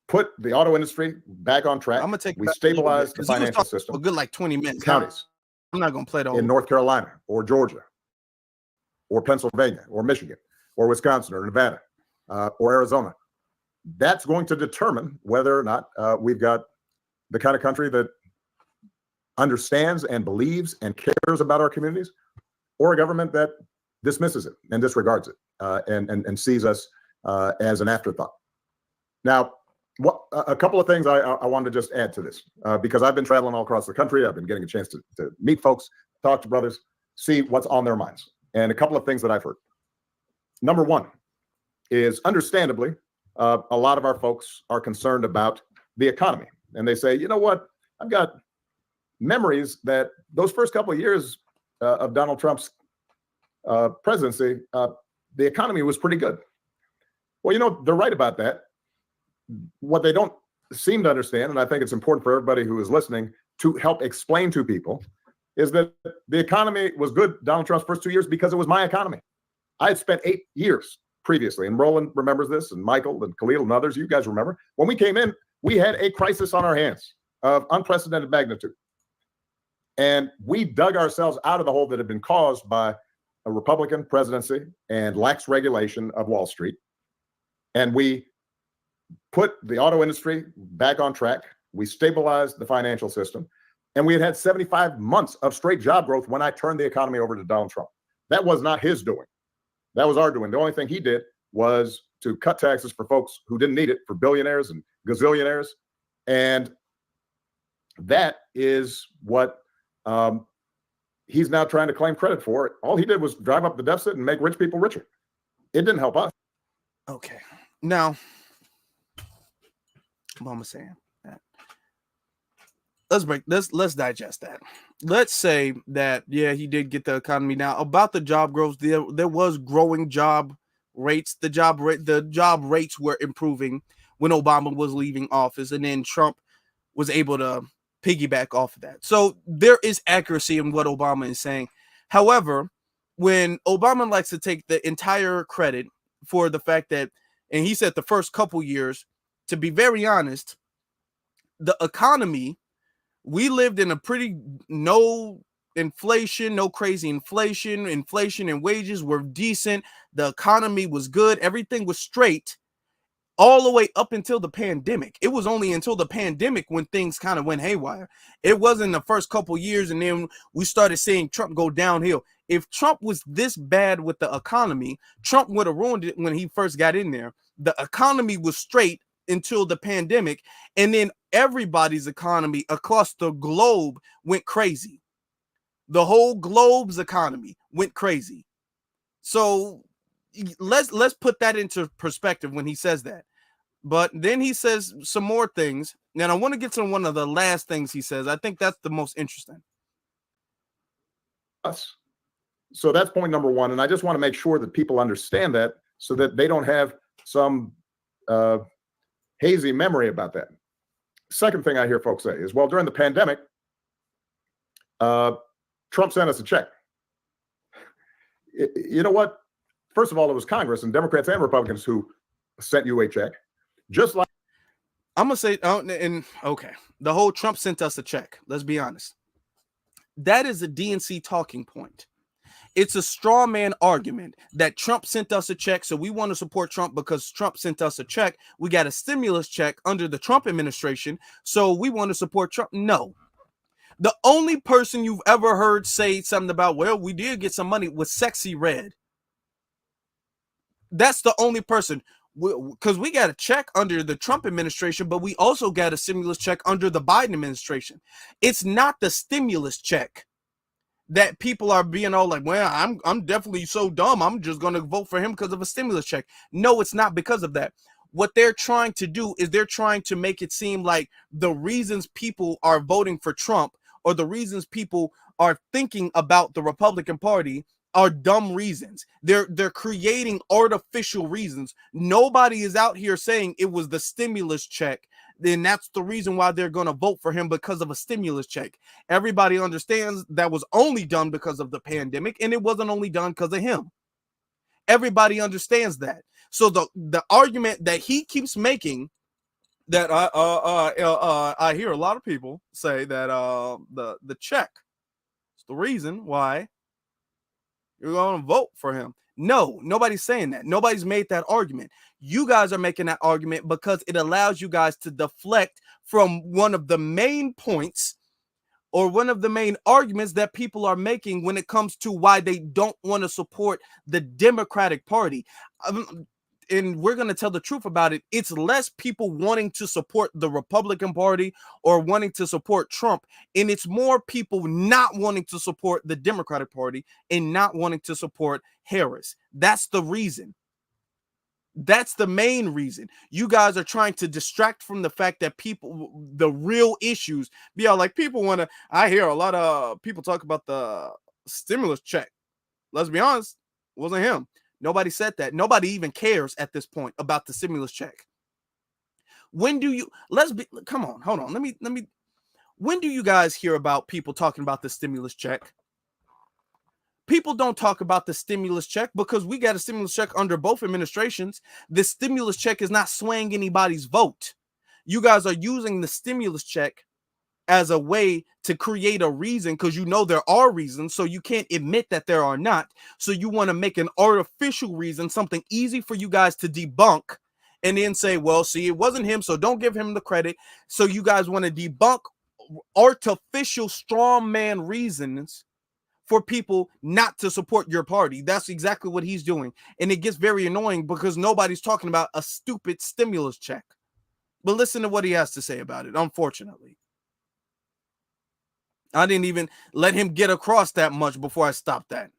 put the auto industry back on track. I'm gonna take. We stabilized the financial system. A good like 20 minutes. Counties. I'm not gonna play the whole in North Carolina or Georgia or Pennsylvania or Michigan or Wisconsin or Nevada or Arizona. That's going to determine whether or not we've got the kind of country that understands and believes and cares about our communities, or a government that dismisses it and disregards it and sees us as an afterthought. Now, a couple of things I wanted to just add to this, because I've been traveling all across the country. I've been getting a chance to meet folks, talk to brothers, see what's on their minds. And a couple of things that I've heard. Number one is, understandably, a lot of our folks are concerned about the economy. And they say, you know what, I've got memories that those first couple of years of Donald Trump's presidency, the economy was pretty good. Well, you know, they're right about that. What they don't seem to understand, and I think it's important for everybody who is listening to help explain to people, is that the economy was good Donald Trump's first 2 years because it was my economy. I had spent 8 years previously, and Roland remembers this, and Michael and Khalil and others, you guys remember, when we came in, we had a crisis on our hands of unprecedented magnitude. And we dug ourselves out of the hole that had been caused by a Republican presidency and lax regulation of Wall Street. And we put the auto industry back on track. We stabilized the financial system. And we had 75 months of straight job growth when I turned the economy over to Donald Trump. That was not his doing. That was our doing. The only thing he did was to cut taxes for folks who didn't need it, for billionaires and gazillionaires. And that is what he's now trying to claim credit for. All he did was drive up the deficit and make rich people richer. It didn't help us. Okay. Now, Mama saying that. Let's digest that. Let's say that, yeah, he did get the economy. Now, about the job growth, there was growing job rates. The job rates were improving when Obama was leaving office, and then Trump was able to piggyback off of that. So there is accuracy in what Obama is saying. However, when Obama likes to take the entire credit for the fact that, and he said the first couple years, to be very honest, the economy, we lived in a pretty no inflation, no crazy inflation. Inflation and wages were decent. The economy was good. Everything was straight all the way up until the pandemic. It was only until the pandemic when things kind of went haywire. It wasn't the first couple years, and then we started seeing Trump go downhill. If Trump was this bad with the economy, Trump would have ruined it when he first got in there. The economy was straight until the pandemic, and then everybody's economy across the globe went crazy. The whole globe's economy went crazy. So let's put that into perspective when he says that. But then he says some more things, and I want to get to one of the last things he says. I think that's the most interesting. Us. So that's point number one, and I just want to make sure that people understand that, so that they don't have some hazy memory about that. Second thing I hear folks say is, well, during the pandemic, Trump sent us a check. You know what? First of all, it was Congress and Democrats and Republicans who sent you a check. Just like I'm gonna say, okay, the whole Trump sent us a check. Let's be honest. That is a DNC talking point. It's a straw man argument that Trump sent us a check, so we want to support Trump because Trump sent us a check. We got a stimulus check under the Trump administration, so we want to support Trump. No. The only person you've ever heard say something about, well, we did get some money, was Sexy Red. That's the only person. Because we got a check under the Trump administration, but we also got a stimulus check under the Biden administration. It's not the stimulus check that people are being all like, well, I'm definitely so dumb, I'm just going to vote for him because of a stimulus check. No, it's not because of that. What they're trying to do is they're trying to make it seem like the reasons people are voting for Trump, or the reasons people are thinking about the Republican Party, are dumb reasons. They're creating artificial reasons. Nobody is out here saying it was the stimulus check, then that's the reason why they're going to vote for him, because of a stimulus check. Everybody understands that was only done because of the pandemic, and it wasn't only done because of him. Everybody understands that. So the argument that he keeps making, that I hear a lot of people say that the check is the reason why you're going to vote for him. No, nobody's saying that. Nobody's made that argument. You guys are making that argument because it allows you guys to deflect from one of the main points, or one of the main arguments that people are making when it comes to why they don't want to support the Democratic Party. And we're going to tell the truth about it. It's less people wanting to support the Republican Party or wanting to support Trump, and it's more people not wanting to support the Democratic Party and not wanting to support Harris. That's the reason. That's the main reason. You guys are trying to distract from the fact that people, the real issues, be all like, people want to, I hear a lot of people talk about the stimulus check. Let's be honest, it wasn't him. Nobody said that. Nobody even cares at this point about the stimulus check. When do you, come on, hold on. Let me, when do you guys hear about people talking about the stimulus check? People don't talk about the stimulus check because we got a stimulus check under both administrations. The stimulus check is not swaying anybody's vote. You guys are using the stimulus check as a way to create a reason, because you know there are reasons, so you can't admit that there are not. So you want to make an artificial reason, something easy for you guys to debunk, and then say, well, see, it wasn't him, so don't give him the credit. So you guys want to debunk artificial strong man reasons for people not to support your party. That's exactly what he's doing. And it gets very annoying because nobody's talking about a stupid stimulus check. But listen to what he has to say about it, unfortunately. I didn't even let him get across that much before I stopped that.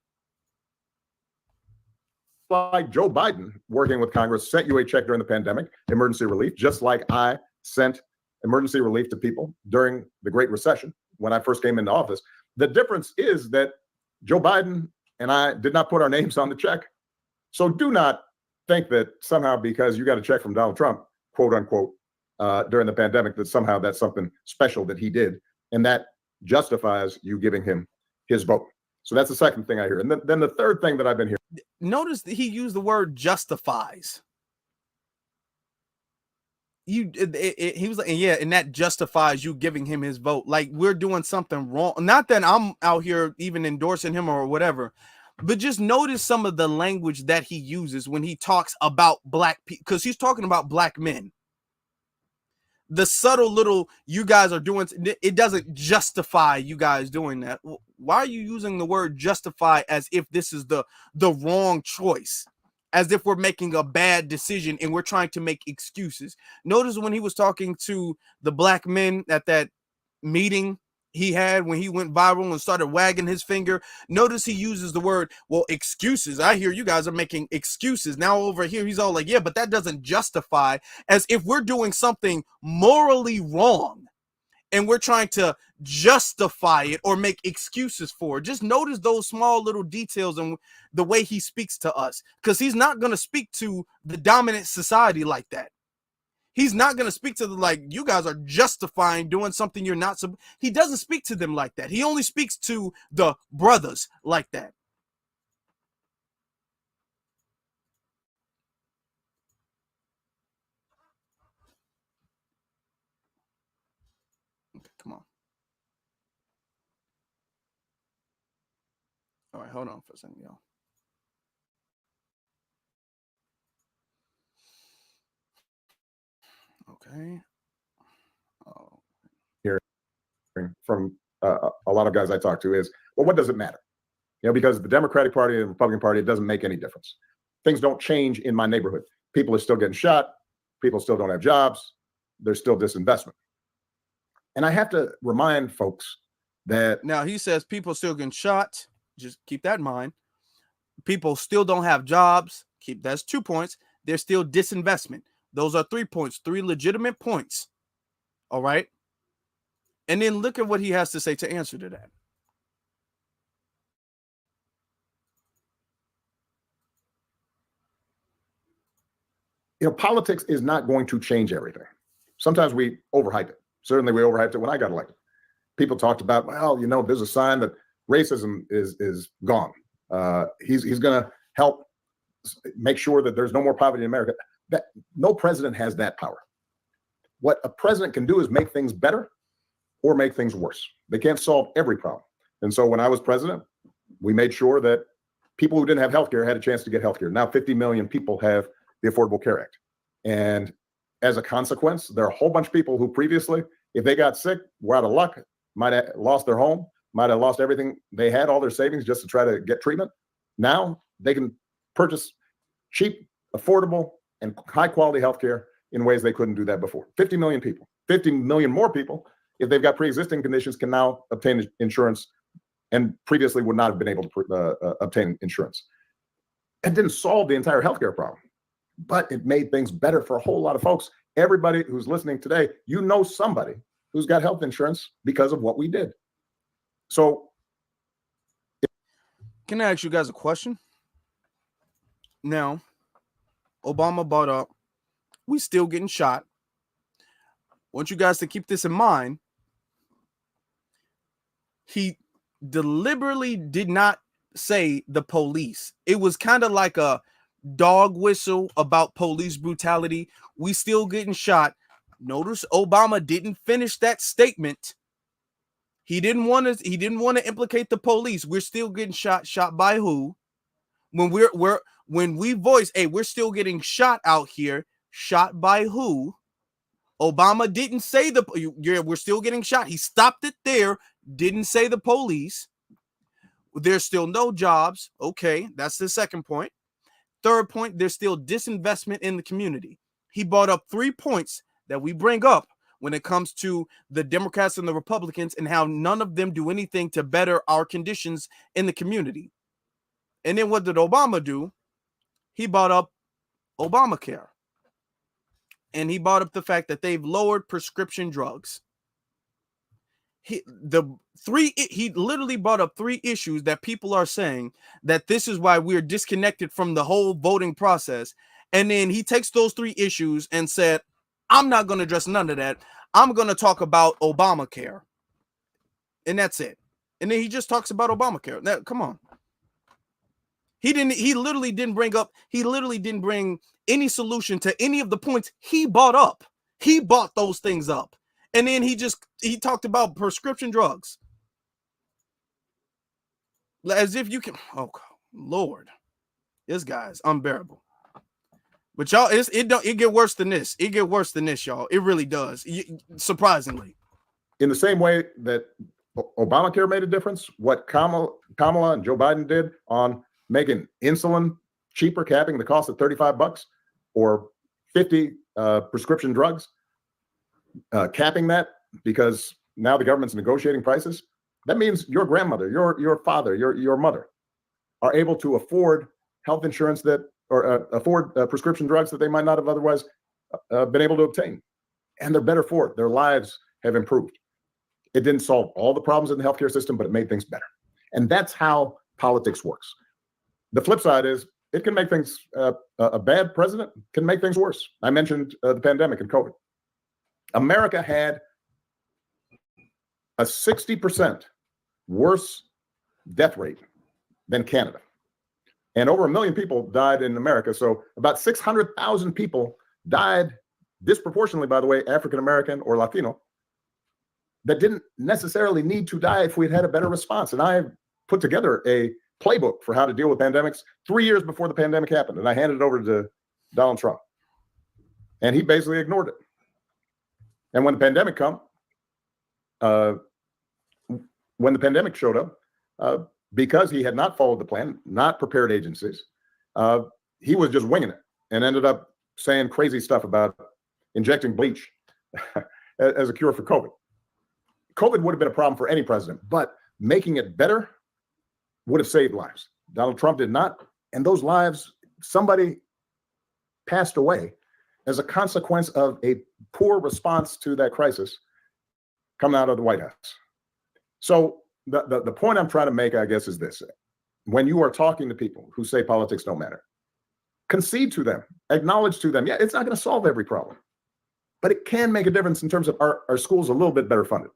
Like Joe Biden working with Congress sent you a check during the pandemic, emergency relief, just like I sent emergency relief to people during the Great Recession when I first came into office. The difference is that Joe Biden and I did not put our names on the check. So do not think that somehow because you got a check from Donald Trump, quote unquote, during the pandemic, that somehow that's something special that he did. And that justifies you giving him his vote. So that's the second thing I hear. And then the third thing that I've been hearing. Notice that he used the word justifies. He was like, yeah, and that justifies you giving him his vote. Like we're doing something wrong. Not that I'm out here even endorsing him or whatever, but just notice some of the language that he uses when he talks about black people, because he's talking about black men. The subtle little, you guys are doing, it doesn't justify you guys doing that. Why are you using the word justify as if this is the wrong choice? As if we're making a bad decision and we're trying to make excuses. Notice when he was talking to the black men at that meeting he had when he went viral and started wagging his finger. Notice he uses the word, well, excuses. I hear you guys are making excuses. Now over here, he's all like, yeah, but that doesn't justify, as if we're doing something morally wrong and we're trying to justify it or make excuses for it. Just notice those small little details and the way he speaks to us, because he's not going to speak to the dominant society like that. He's not going to speak to the, like, you guys are justifying doing something you're not. He doesn't speak to them like that. He only speaks to the brothers like that. Okay, come on. All right, hold on for a second, y'all. Okay. Oh. Here from a lot of guys I talk to is, well, what does it matter? You know, because the Democratic Party and the Republican Party, it doesn't make any difference. Things don't change in my neighborhood. People are still getting shot. People still don't have jobs. There's still disinvestment. And I have to remind folks that now he says people still getting shot. Just keep that in mind. People still don't have jobs. That's 2 points. There's still disinvestment. Those are 3 points, 3 legitimate points. All right. And then look at what he has to say to answer to that. You know, politics is not going to change everything. Sometimes we overhype it. Certainly we overhyped it when I got elected. People talked about, well, you know, there's a sign that racism is gone. He's going to help make sure that there's no more poverty in America. That no president has that power. What a president can do is make things better or make things worse. They can't solve every problem. And so when I was president, we made sure that people who didn't have health care had a chance to get health care. Now 50 million people have the Affordable Care Act. And as a consequence, there are a whole bunch of people who previously, if they got sick, were out of luck, might have lost their home, might have lost everything they had, all their savings, just to try to get treatment. Now they can purchase cheap, affordable, and high quality healthcare in ways they couldn't do that before. 50 million people, 50 million more people, if they've got pre-existing conditions, can now obtain insurance and previously would not have been able to obtain insurance. It didn't solve the entire healthcare problem, but it made things better for a whole lot of folks. Everybody who's listening today, you know somebody who's got health insurance because of what we did. So, can I ask you guys a question? Now, Obama brought up, we still getting shot. I want you guys to keep this in mind. He deliberately did not say the police. It was kind of like a dog whistle about police brutality. We still getting shot. Notice Obama didn't finish that statement. He didn't want to implicate the police. We're still getting shot. Shot by who? When we voice, hey, we're still getting shot out here. Shot by who? Obama didn't say we're still getting shot. He stopped it there. Didn't say the police. There's still no jobs. Okay, that's the second point. Third point, there's still disinvestment in the community. He brought up 3 points that we bring up when it comes to the Democrats and the Republicans and how none of them do anything to better our conditions in the community. And then what did Obama do? He brought up Obamacare. And he brought up the fact that they've lowered prescription drugs. He literally brought up 3 issues that people are saying that this is why we're disconnected from the whole voting process. And then he takes those 3 issues and said, I'm not going to address none of that. I'm going to talk about Obamacare. And that's it. And then he just talks about Obamacare. Now, come on. He literally didn't bring any solution to any of the points he brought up. He brought those things up. And then he talked about prescription drugs. As if you can, oh Lord, this guy's unbearable. But y'all, it get worse than this. It get worse than this, y'all. It really does. Surprisingly. In the same way that Obamacare made a difference, what Kamala and Joe Biden did on making insulin cheaper, capping the cost at $35 or 50 prescription drugs, capping that because now the government's negotiating prices, that means your grandmother, your father, your mother are able to afford health insurance or afford prescription drugs that they might not have otherwise been able to obtain. And they're better for it. Their lives have improved. It didn't solve all the problems in the healthcare system, but it made things better. And that's how politics works. The flip side is it can make things, a bad president can make things worse. I mentioned the pandemic and COVID. America had a 60% worse death rate than Canada. And over 1 million people died in America. So about 600,000 people died disproportionately, by the way, African-American or Latino, that didn't necessarily need to die if we'd had a better response. And I put together a playbook for how to deal with pandemics 3 years before the pandemic happened. And I handed it over to Donald Trump. And he basically ignored it. And when the pandemic showed up, because he had not followed the plan, not prepared agencies, he was just winging it and ended up saying crazy stuff about injecting bleach as a cure for COVID. COVID would have been a problem for any president, but making it better would have saved lives. Donald Trump did not. And those lives, somebody passed away as a consequence of a poor response to that crisis coming out of the White House. So the point I'm trying to make, I guess, is this. When you are talking to people who say politics don't matter, concede to them, acknowledge to them, yeah, it's not going to solve every problem, but it can make a difference in terms of our schools a little bit better funded.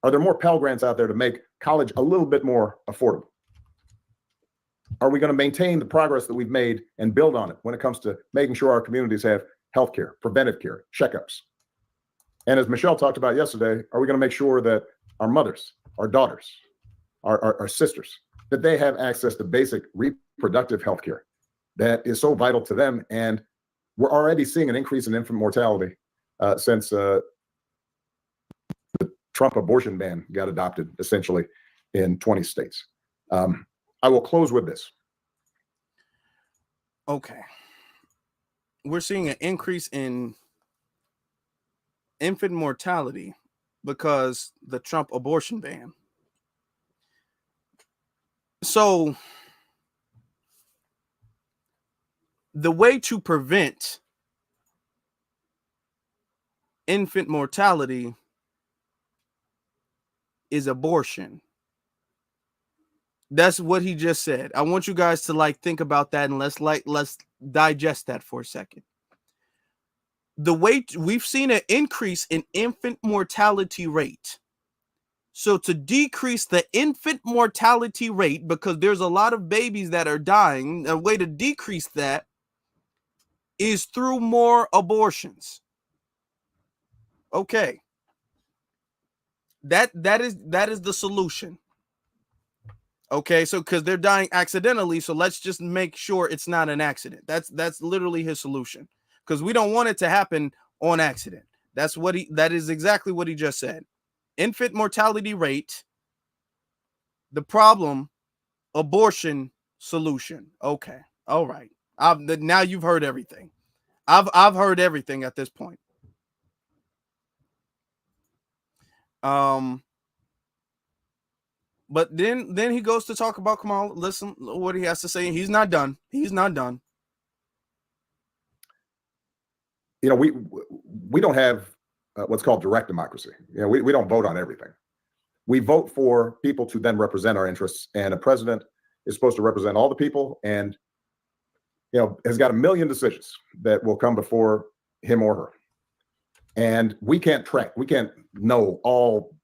Are there more Pell Grants out there to make college a little bit more affordable? Are we going to maintain the progress that we've made and build on it when it comes to making sure our communities have healthcare, preventive care, checkups? And as Michelle talked about yesterday, are we going to make sure that our mothers, our daughters, our sisters, that they have access to basic reproductive healthcare that is so vital to them? And we're already seeing an increase in infant mortality since the Trump abortion ban got adopted essentially in 20 states. I will close with this. Okay. We're seeing an increase in infant mortality because the Trump abortion ban. So the way to prevent infant mortality is abortion. That's what he just said. I want you guys to think about that and let's digest that for a second. The way we've seen an increase in infant mortality rate. So to decrease the infant mortality rate, because there's a lot of babies that are dying, a way to decrease that is through more abortions. Okay. That is the solution. Okay, so because they're dying accidentally, so let's just make sure it's not an accident. That's literally his solution, because we don't want it to happen on accident. That is exactly what he just said. Infant mortality rate, the problem, abortion, solution. Okay, all right. Now you've heard everything. I've heard everything at this point. But then he goes to talk about Kamala. Listen what he has to say. He's not done. He's not done. You know, we don't have what's called direct democracy. You know, we don't vote on everything. We vote for people to then represent our interests, and a president is supposed to represent all the people, and has got a million decisions that will come before him or her. And we can't know all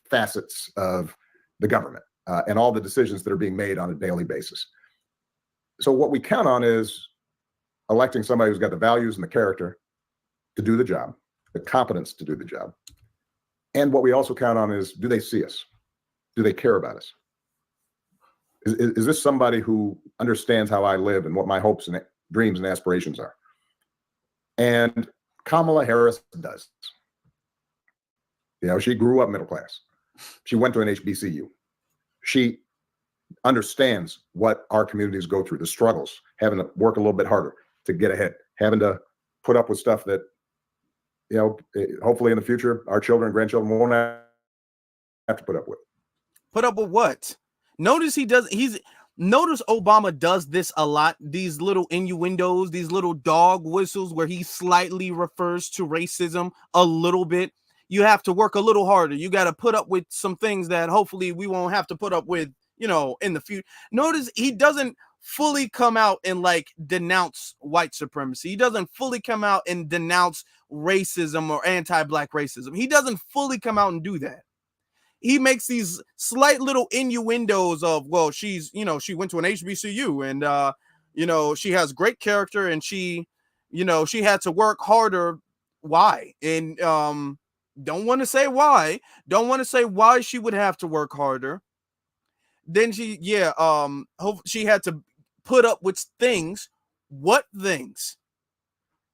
facets of the government and all the decisions that are being made on a daily basis. So what we count on is electing somebody who's got the values and the character to do the job, the competence to do the job. And what we also count on is, do they see us? Do they care about us? Is this somebody who understands how I live and what my hopes and dreams and aspirations are? And Kamala Harris does. She grew up middle class. She went to an HBCU. She understands what our communities go through, the struggles, having to work a little bit harder to get ahead, having to put up with stuff that hopefully in the future, our children and grandchildren won't have to put up with. Put up with what? Notice notice Obama does this a lot. These little innuendos, these little dog whistles where he slightly refers to racism a little bit. You have to work a little harder. You got to put up with some things that hopefully we won't have to put up with, in the future. Notice he doesn't fully come out and like denounce white supremacy. He doesn't fully come out and denounce racism or anti-black racism. He doesn't fully come out and do that. He makes these slight little innuendos of, well, she went to an HBCU and, she has great character and she had to work harder. Why? And don't want to say why. Don't want to say why she would have to work harder. Then she had to put up with things. What things?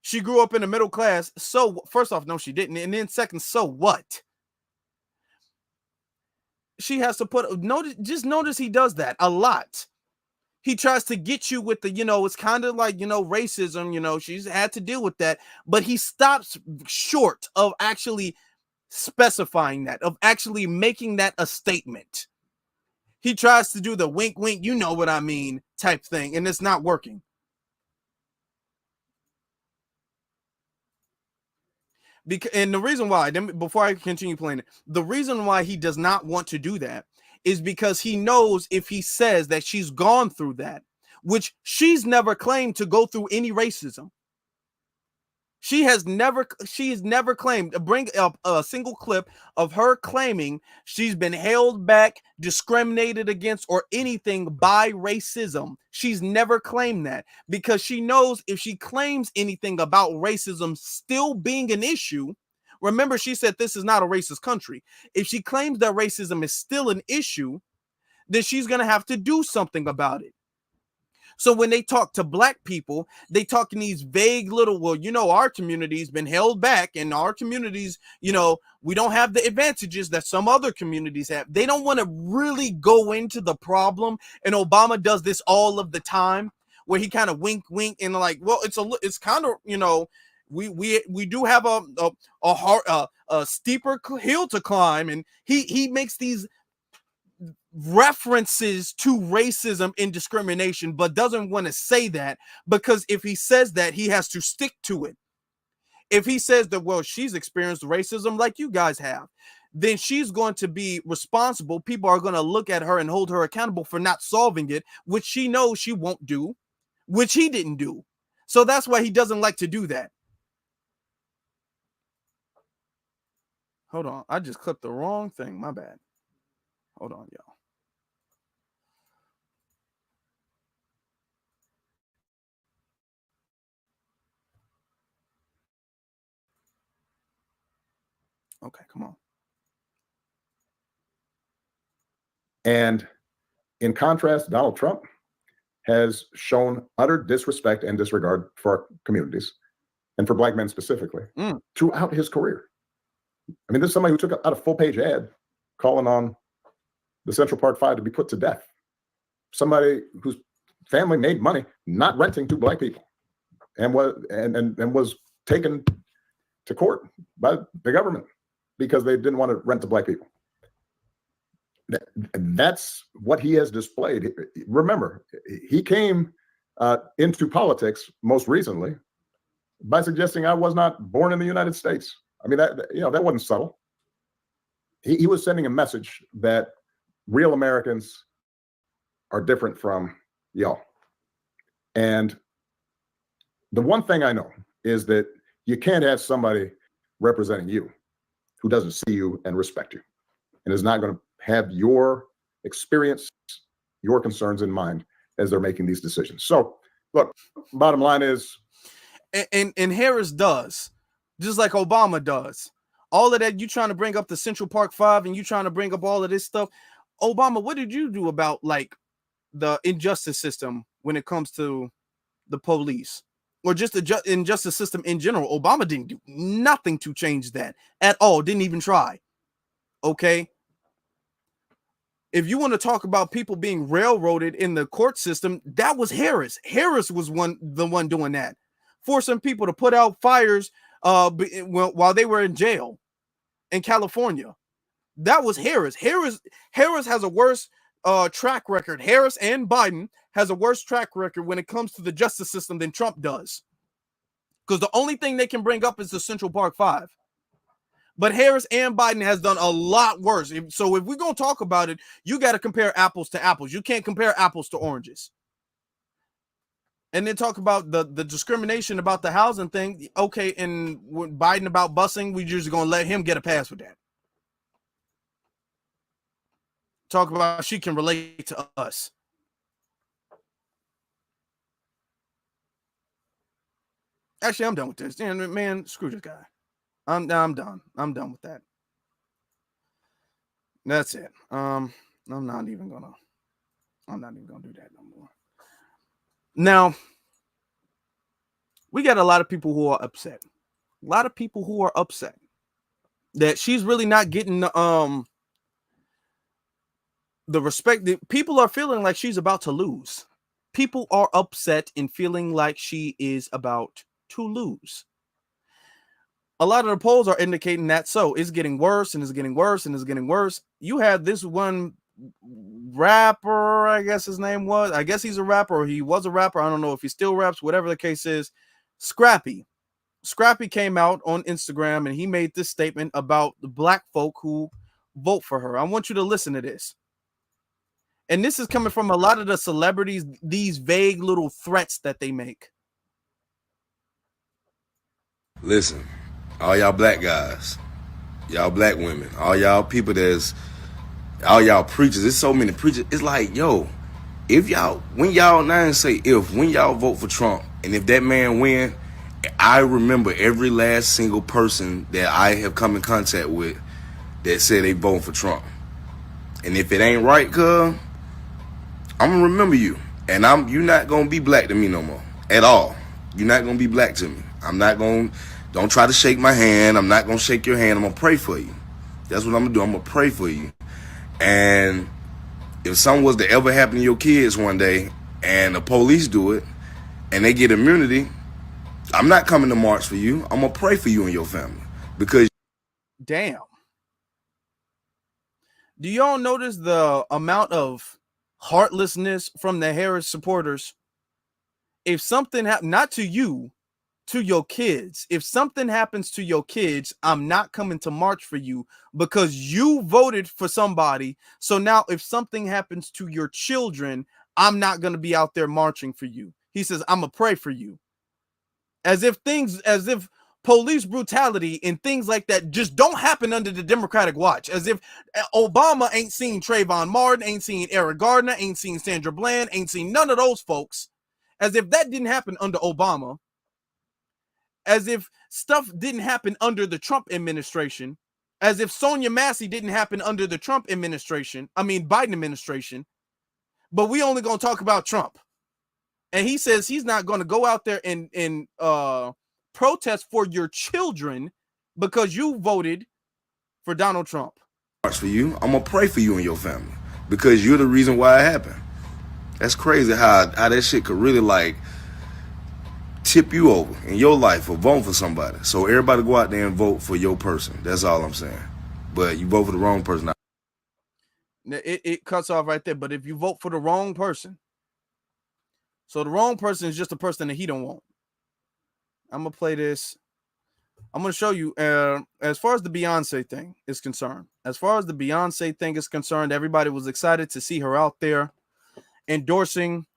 She grew up in the middle class. So first off, no, she didn't. And then second, so what? She has to notice he does that a lot. He tries to get you with the, it's kind of like, racism, she's had to deal with that, but he stops short of actually specifying that, of actually making that a statement. He tries to do the wink, wink, you know what I mean type thing, and it's not working. And the reason why, before I continue playing it, the reason why he does not want to do that is because he knows if he says that she's gone through that, which she's never claimed to go through any racism. She has never claimed. Bring up a single clip of her claiming she's been held back, discriminated against, or anything by racism. She's never claimed that because she knows if she claims anything about racism still being an issue, remember she said this is not a racist country. If she claims that racism is still an issue, then she's going to have to do something about it. So when they talk to black people, they talk in these vague little, well, our community's been held back and our communities, we don't have the advantages that some other communities have. They don't want to really go into the problem. And Obama does this all of the time where he kind of wink and like, well, it's kind of, we do have a steeper hill to climb. And he makes these references to racism and discrimination, but doesn't want to say that because if he says that, he has to stick to it. If he says that, well, she's experienced racism like you guys have, then she's going to be responsible. People are going to look at her and hold her accountable for not solving it, which she knows she won't do, which he didn't do. So that's why he doesn't like to do that. Hold on. I just clipped the wrong thing. My bad. Hold on, y'all. Okay, come on. And in contrast, Donald Trump has shown utter disrespect and disregard for our communities and for black men specifically throughout his career. I mean, this is somebody who took out a full-page ad calling on the Central Park Five to be put to death. Somebody whose family made money not renting to black people and was taken to court by the government because they didn't want to rent to black people. That's what he has displayed. Remember, he came into politics most recently by suggesting I was not born in the United States. I mean, that wasn't subtle. He was sending a message that real Americans are different from y'all. And the one thing I know is that you can't have somebody representing you who doesn't see you and respect you and is not going to have your experience, your concerns in mind as they're making these decisions. So look, bottom line is. And Harris does, just like Obama does. All of that, you trying to bring up the Central Park Five and you trying to bring up all of this stuff. Obama, what did you do about like the injustice system when it comes to the police or just the injustice system in general? Obama didn't do nothing to change that at all. Didn't even try. Okay. If you want to talk about people being railroaded in the court system, that was Harris. Harris was the one doing that, forcing people to put out fires while they were in jail in California. That was Harris. Harris has a worse track record. Harris and Biden has a worse track record when it comes to the justice system than Trump does. Because the only thing they can bring up is the Central Park Five. But Harris and Biden has done a lot worse. So if we're going to talk about it, you got to compare apples to apples. You can't compare apples to oranges. And then talk about the discrimination about the housing thing. Okay, and with Biden about busing, we're just going to let him get a pass with that. Talk about how she can relate to us. Actually, I'm done with this. Man, screw this guy. I'm done. I'm done with that. That's it. I'm not even gonna do that no more. Now, we got a lot of people who are upset. A lot of people who are upset that she's really not getting the respect that people are feeling like she's about to lose. People are upset and feeling like she is about to lose. A lot of the polls are indicating that so. It's getting worse and it's getting worse and it's getting worse. You had this one rapper, I guess his name was. I guess he's a rapper or he was a rapper. I don't know if he still raps, whatever the case is. Scrappy. Scrappy came out on Instagram and he made this statement about the black folk who vote for her. I want you to listen to this. And this is coming from a lot of the celebrities, these vague little threats that they make. Listen, all y'all black guys, y'all black women, all y'all people all y'all preachers, there's so many preachers. It's like, yo, when y'all vote for Trump, and if that man win, I remember every last single person that I have come in contact with that said they voting for Trump. And if it ain't right, cuz, I'm gonna remember you. And you're not gonna be black to me no more. At all. You're not gonna be black to me. Don't try to shake my hand. I'm not gonna shake your hand. I'm gonna pray for you. That's what I'm gonna do. I'm gonna pray for you. And if something was to ever happen to your kids one day and the police do it and they get immunity, I'm not coming to march for you. I'm gonna pray for you and your family. Because damn. Do y'all notice the amount of heartlessness from the Harris supporters? If something happened, not to you, to your kids, if something happens to your kids, I'm not coming to march for you because you voted for somebody. So now if something happens to your children, I'm not going to be out there marching for you. He says, I'm going to pray for you. As if police brutality and things like that just don't happen under the Democratic watch. As if Obama ain't seen Trayvon Martin, ain't seen Eric Gardner, ain't seen Sandra Bland, ain't seen none of those folks. As if that didn't happen under Obama. As if stuff didn't happen under the Trump administration. As if Sonia Massey didn't happen under the Biden administration. But we only going to talk about Trump. And he says he's not going to go out there and protest for your children because you voted for Donald Trump. For you, I'm gonna pray for you and your family because you're the reason why it happened. That's crazy how that shit could really like tip you over in your life for voting for somebody. So everybody go out there and vote for your person. That's all I'm saying. But you vote for the wrong person. It cuts off right there. But if you vote for the wrong person, so the wrong person is just a person that he don't want. I'm going to play this. I'm going to show you as far as the Beyonce thing is concerned. As far as the Beyonce thing is concerned, everybody was excited to see her out there endorsing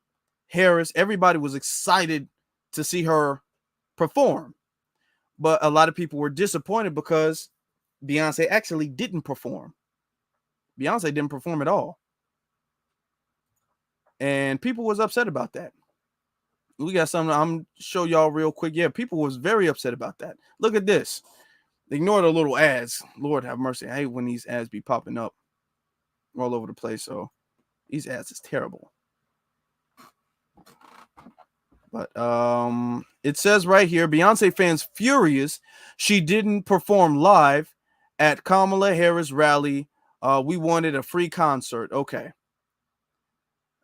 Harris. Everybody was excited to see her perform. But a lot of people were disappointed because Beyonce actually didn't perform. Beyonce didn't perform at all. And people was upset about that. We got something I'm show y'all real quick. Yeah, people was very upset about that. Look at this. Ignore the little ads. Lord have mercy. I hate when these ads be popping up all over the place. So these ads is terrible. But it says right here, Beyonce fans furious she didn't perform live at Kamala Harris rally. We wanted a free concert. Okay.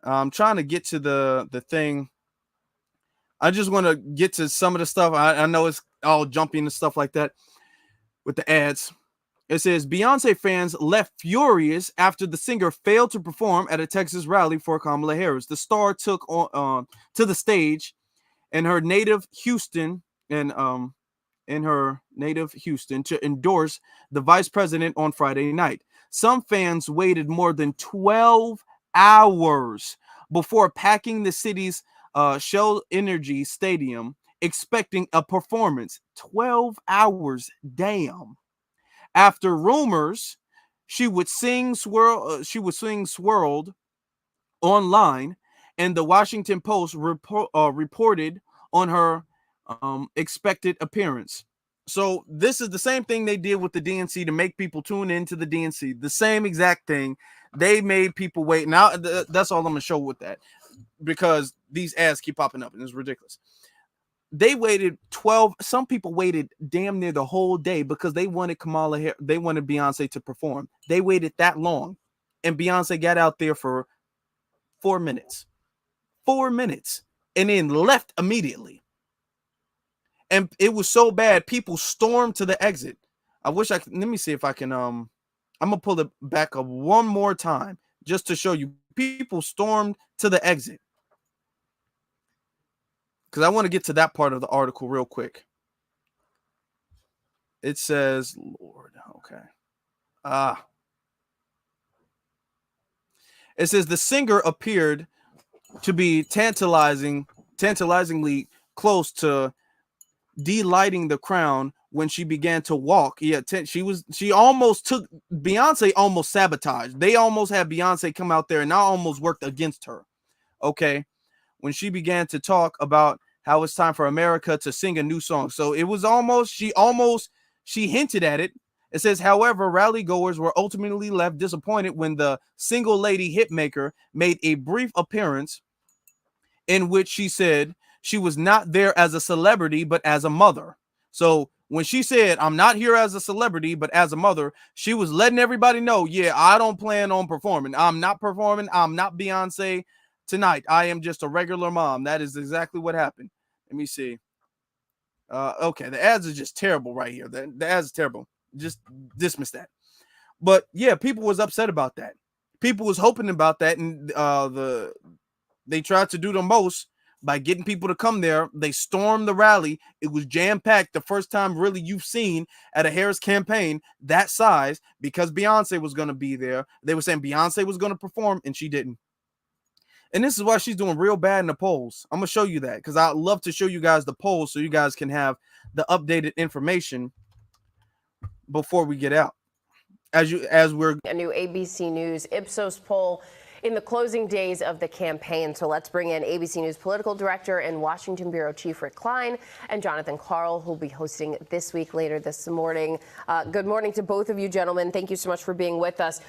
I'm trying to get to the thing. I just want to get to some of the stuff. I know it's all jumping and stuff like that with the ads. It says Beyonce fans left furious after the singer failed to perform at a Texas rally for Kamala Harris. The star took on to the stage in her native Houston to endorse the vice president on Friday night. Some fans waited more than 12 hours before packing the city's Shell Energy Stadium, expecting a performance. 12 hours, damn. After rumors she would sing swirled online, and the Washington Post reported on her expected appearance. So this is the same thing they did with the DNC to make people tune into the DNC. The same exact thing. They made people wait. Now that's all I'm gonna show with that, because these ads keep popping up and it's ridiculous. They waited 12. Some people waited damn near the whole day because they wanted Kamala Harris. They wanted Beyonce to perform. They waited that long, and Beyonce got out there for 4 minutes, and then left immediately. And it was so bad, people stormed to the exit. I wish I could. Let me see if I can. I'm gonna pull it back up one more time just to show you. People stormed to the exit, because I want to get to that part of the article real quick. It says, Lord, okay. It says the singer appeared to be tantalizingly close to delighting the crown when she began to walk. Yeah, she almost took Beyonce, almost sabotaged. They almost had Beyonce come out there and now almost worked against her. Okay. When she began to talk about how it's time for America to sing a new song. So it was she hinted at it. It says, however, rally goers were ultimately left disappointed when the single lady hitmaker made a brief appearance in which she said she was not there as a celebrity, but as a mother. So when she said, I'm not here as a celebrity, but as a mother, she was letting everybody know, yeah, I don't plan on performing. I'm not performing. I'm not Beyonce tonight. I am just a regular mom. That is exactly what happened. Let me see. Okay, the ads are just terrible right here. The ads are terrible. Just dismiss that. But yeah, people was upset about that. People was hoping about that, and they tried to do the most by getting people to come there. They stormed the rally. It was jam-packed. The first time really you've seen at a Harris campaign that size, because Beyonce was going to be there. They were saying Beyonce was going to perform, and she didn't. And this is why she's doing real bad in the polls. I'm going to show you that, because I love to show you guys the polls so you guys can have the updated information before we get out. As we're a new ABC News Ipsos poll in the closing days of the campaign. So let's bring in ABC News political director and Washington bureau chief Rick Klein and Jonathan Karl, who'll be hosting This Week later this morning. Good morning to both of you, gentlemen. Thank you so much for being with us.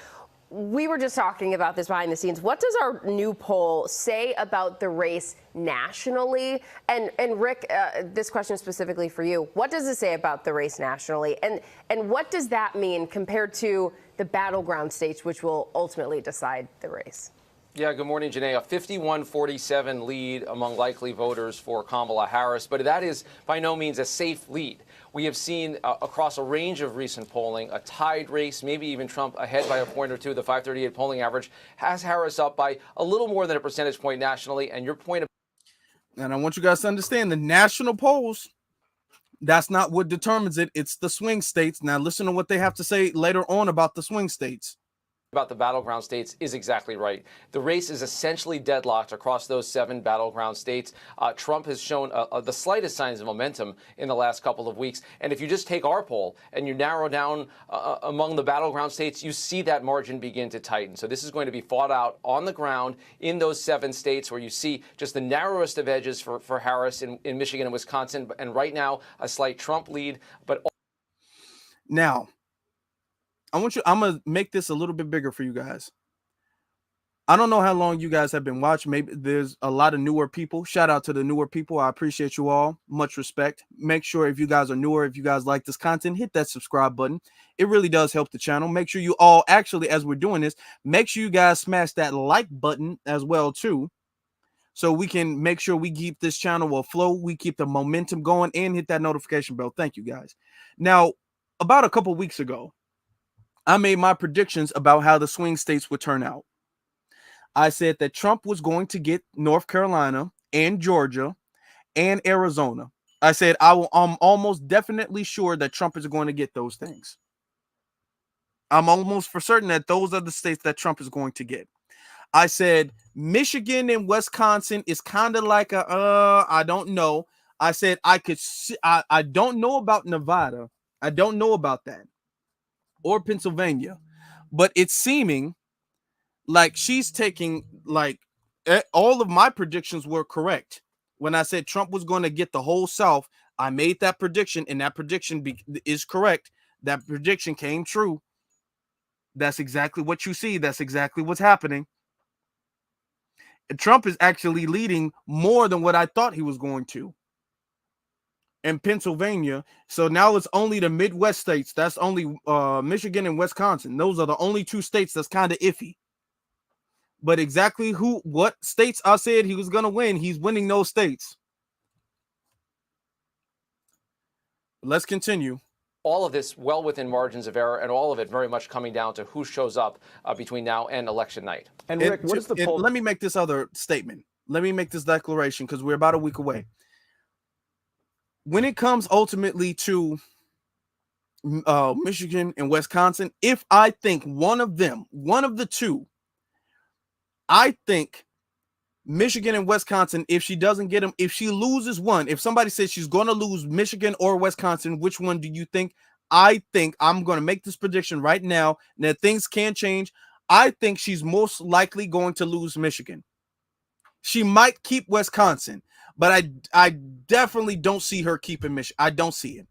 We were just talking about this behind the scenes. What does our new poll say about the race nationally? And Rick, this question is specifically for you. What does it say about the race nationally? And what does that mean compared to the battleground states, which will ultimately decide the race? Yeah, good morning, Janae. A 51-47 lead among likely voters for Kamala Harris, but that is by no means a safe lead. We have seen across a range of recent polling a tied race, maybe even Trump ahead by a point or two. The 538 polling average has Harris up by a little more than a percentage point nationally. And your point of, and I want you guys to understand, the national polls, that's not what determines it. It's the swing states. Now listen to what they have to say later on about the swing states. About the battleground states is exactly right. The race is essentially deadlocked across those 7 battleground states. Trump has shown the slightest signs of momentum in the last couple of weeks. And if you just take our poll and you narrow down among the battleground states, you see that margin begin to tighten. So this is going to be fought out on the ground in those 7 states where you see just the narrowest of edges for Harris in Michigan and Wisconsin. And right now, a slight Trump lead. But now, I'm going to make this a little bit bigger for you guys. I don't know how long you guys have been watching. Maybe there's a lot of newer people. Shout out to the newer people. I appreciate you all. Much respect. Make sure if you guys are newer, if you guys like this content, hit that subscribe button. It really does help the channel. Make sure you all actually, as we're doing this, make sure you guys smash that like button as well too, so we can make sure we keep this channel afloat, we keep the momentum going, and hit that notification bell. Thank you, guys. Now, about a couple weeks ago, I made my predictions about how the swing states would turn out. I said that Trump was going to get North Carolina and Georgia and Arizona. I said I'm almost definitely sure that Trump is going to get those things. I'm almost for certain that those are the states that Trump is going to get. I said Michigan and Wisconsin is kind of like I don't know. I said I could see, I don't know about Nevada. I don't know about that. Or Pennsylvania. But it's seeming like she's taking, like, all of my predictions were correct. When I said Trump was going to get the whole South, I made that prediction, and that prediction is correct. That prediction came true. That's exactly what you see. That's exactly what's happening. Trump is actually leading more than what I thought he was going to in Pennsylvania. So now it's only the Midwest states. That's only Michigan and Wisconsin. Those are the only two states that's kind of iffy. But exactly what states I said he was going to win, he's winning those states. Let's continue. All of this well within margins of error, and all of it very much coming down to who shows up between now and election night. And Rick, what is the poll? Let me make this other statement. Let me make this declaration, because we're about a week away. When it comes ultimately to Michigan and Wisconsin, if I think one of the two, I think Michigan and Wisconsin, if she doesn't get them, if she loses one, if somebody says she's going to lose Michigan or Wisconsin, which one do you think? I think I'm going to make this prediction right now, and that things can change. I think she's most likely going to lose Michigan. She might keep Wisconsin, but I definitely don't see her keeping Michigan. I don't see it.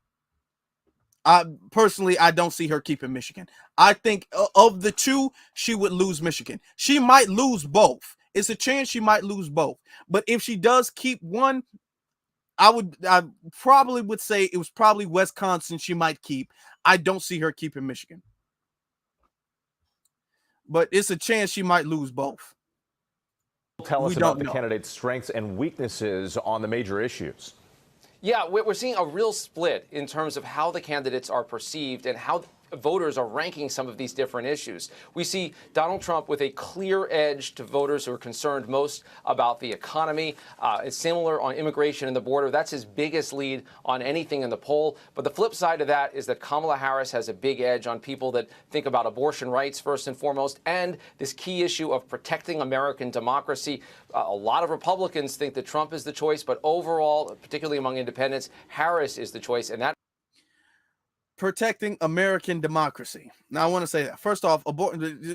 Personally, I don't see her keeping Michigan. I think of the two, she would lose Michigan. She might lose both. It's a chance she might lose both. But if she does keep one, I probably would say it was probably Wisconsin she might keep. I don't see her keeping Michigan. But it's a chance she might lose both. Tell us about the candidate's strengths and weaknesses on the major issues. Yeah, we're seeing a real split in terms of how the candidates are perceived and how voters are ranking some of these different issues. We see Donald Trump with a clear edge to voters who are concerned most about the economy. It's similar on immigration and the border. That's his biggest lead on anything in the poll. But the flip side of that is that Kamala Harris has a big edge on people that think about abortion rights first and foremost, and this key issue of protecting American democracy. A lot of Republicans think that Trump is the choice, but overall, particularly among independents, Harris is the choice, and that protecting American democracy. Now, I want to say that first off,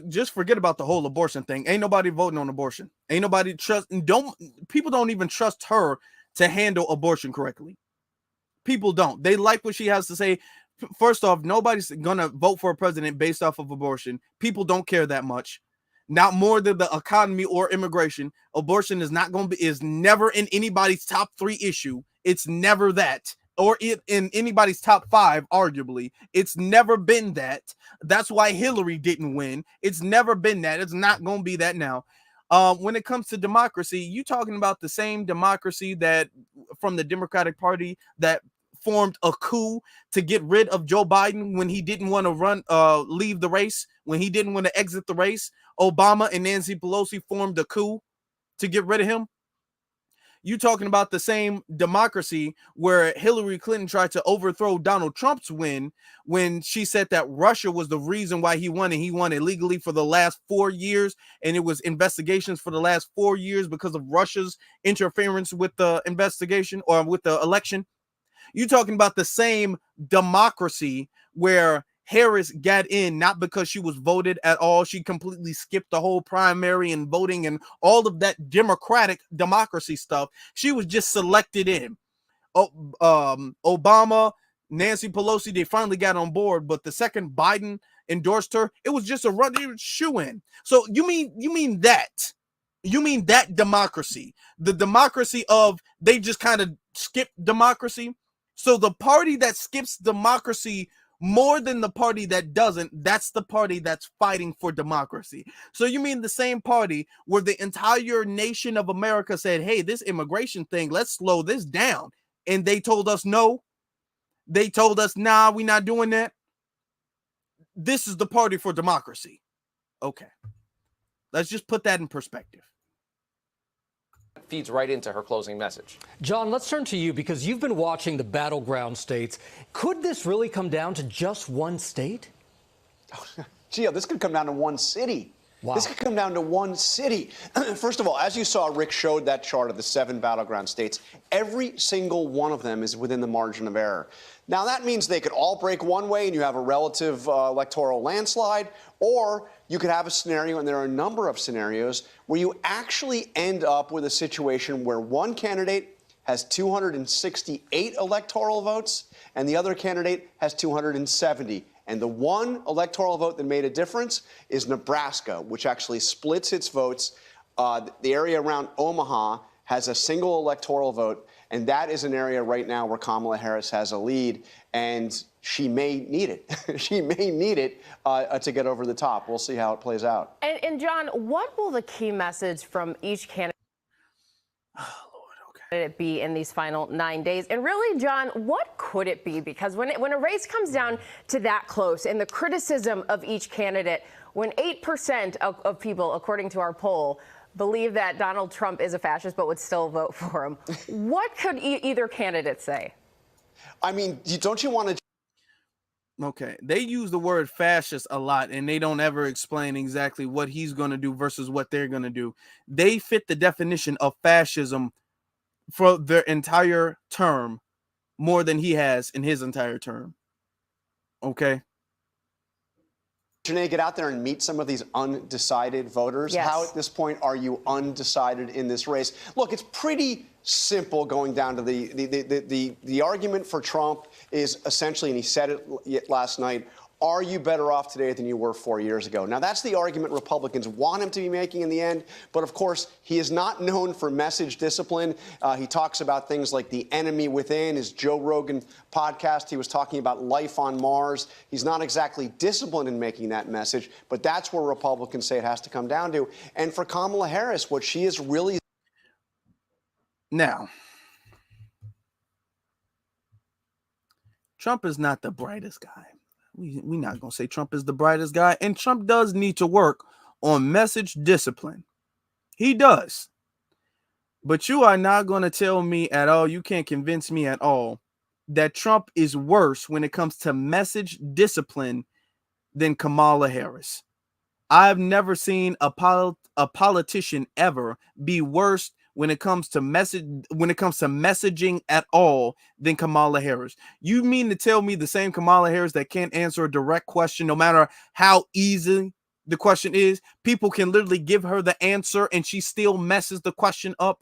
just forget about the whole abortion thing. Ain't nobody voting on abortion. Ain't nobody people don't even trust her to handle abortion correctly. People don't. They like what she has to say. First off, nobody's gonna vote for a president based off of abortion. People don't care that much. Not more than the economy or immigration. Abortion is never in anybody's top 3 issue. It's never that. Or in anybody's top 5, arguably. It's never been that. That's why Hillary didn't win. It's never been that. It's not going to be that now. When it comes to democracy, you talking about the same democracy that from the Democratic Party that formed a coup to get rid of Joe Biden when he didn't want to leave the race, when he didn't want to exit the race. Obama and Nancy Pelosi formed a coup to get rid of him. You talking about the same democracy where Hillary Clinton tried to overthrow Donald Trump's win when she said that Russia was the reason why he won, and he won illegally for the last 4 years, and it was investigations for the last 4 years because of Russia's interference with the investigation or with the election. You talking about the same democracy where Harris got in not because she was voted at all. She completely skipped the whole primary and voting and all of that democratic democracy stuff. She was just selected in. Obama, Nancy Pelosi, they finally got on board, but the second Biden endorsed her, it was just a shoe in. So you mean that? You mean that democracy? The democracy of they just kind of skipped democracy? So the party that skips democracy more than the party that doesn't. That's the party that's fighting for democracy. So you mean the same party where the entire nation of America said, hey, this immigration thing, let's slow this down. And they told us no. They told us, nah, we're not doing that. This is the party for democracy. Okay. Let's just put that in perspective. Feeds right into her closing message. John, let's turn to you because you've been watching the battleground states. Could this really come down to just one state? Gio, this could come down to one city. Wow. This could come down to one city. First of all, as you saw, Rick showed that chart of the 7 battleground states. Every single one of them is within the margin of error. Now, that means they could all break one way and you have a relative electoral landslide, or you could have a scenario, and there are a number of scenarios, where you actually end up with a situation where one candidate has 268 electoral votes and the other candidate has 270. And the one electoral vote that made a difference is Nebraska, which actually splits its votes. The area around Omaha has a single electoral vote, and that is an area right now where Kamala Harris has a lead, and she may need it. She may need it to get over the top. We'll see how it plays out. And John, what will the key message from each candidate it be in these final 9 days? And really, John, what could it be? Because when a race comes down to that close, and the criticism of each candidate, when 8% of people, according to our poll, believe that Donald Trump is a fascist but would still vote for him, what could either candidate say? I mean, don't you want to... Okay, they use the word fascist a lot, and they don't ever explain exactly what he's going to do versus what they're going to do. They fit the definition of fascism for their entire term more than he has in his entire term. Okay. Janae, get out there and meet some of these undecided voters. Yes. How at this point are you undecided in this race? Look, it's pretty simple going down to the argument for Trump is essentially, and he said it last night, are you better off today than you were 4 years ago? Now, that's the argument Republicans want him to be making in the end. But, of course, he is not known for message discipline. He talks about things like the enemy within. His Joe Rogan podcast, he was talking about life on Mars. He's not exactly disciplined in making that message. But that's where Republicans say it has to come down to. And for Kamala Harris, what she is really... Now, Trump is not the brightest guy. We're not going to say Trump is the brightest guy. And Trump does need to work on message discipline. He does. But you are not going to tell me at all, you can't convince me at all, that Trump is worse when it comes to message discipline than Kamala Harris. I've never seen a politician ever be worse when it comes to messaging at all than Kamala Harris. You mean to tell me the same Kamala Harris that can't answer a direct question, no matter how easy the question is, people can literally give her the answer and she still messes the question up?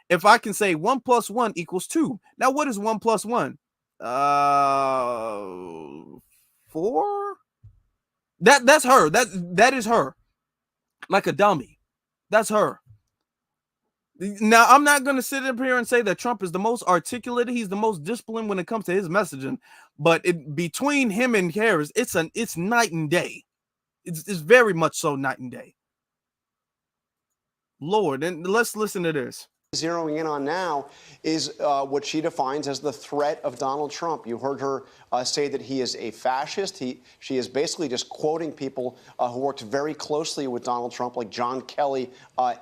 If I can say 1 + 1 = 2. Now, what is 1 + 1? 4? That's her. That is her. Like a dummy. That's her. Now, I'm not going to sit up here and say that Trump is the most articulate. He's the most disciplined when it comes to his messaging. But between him and Harris, it's night and day. It's very much so night and day. Lord, and let's listen to this. Zeroing in on now is what she defines as the threat of Donald Trump. You heard her say that he is a fascist. She is basically just quoting people who worked very closely with Donald Trump, like John Kelly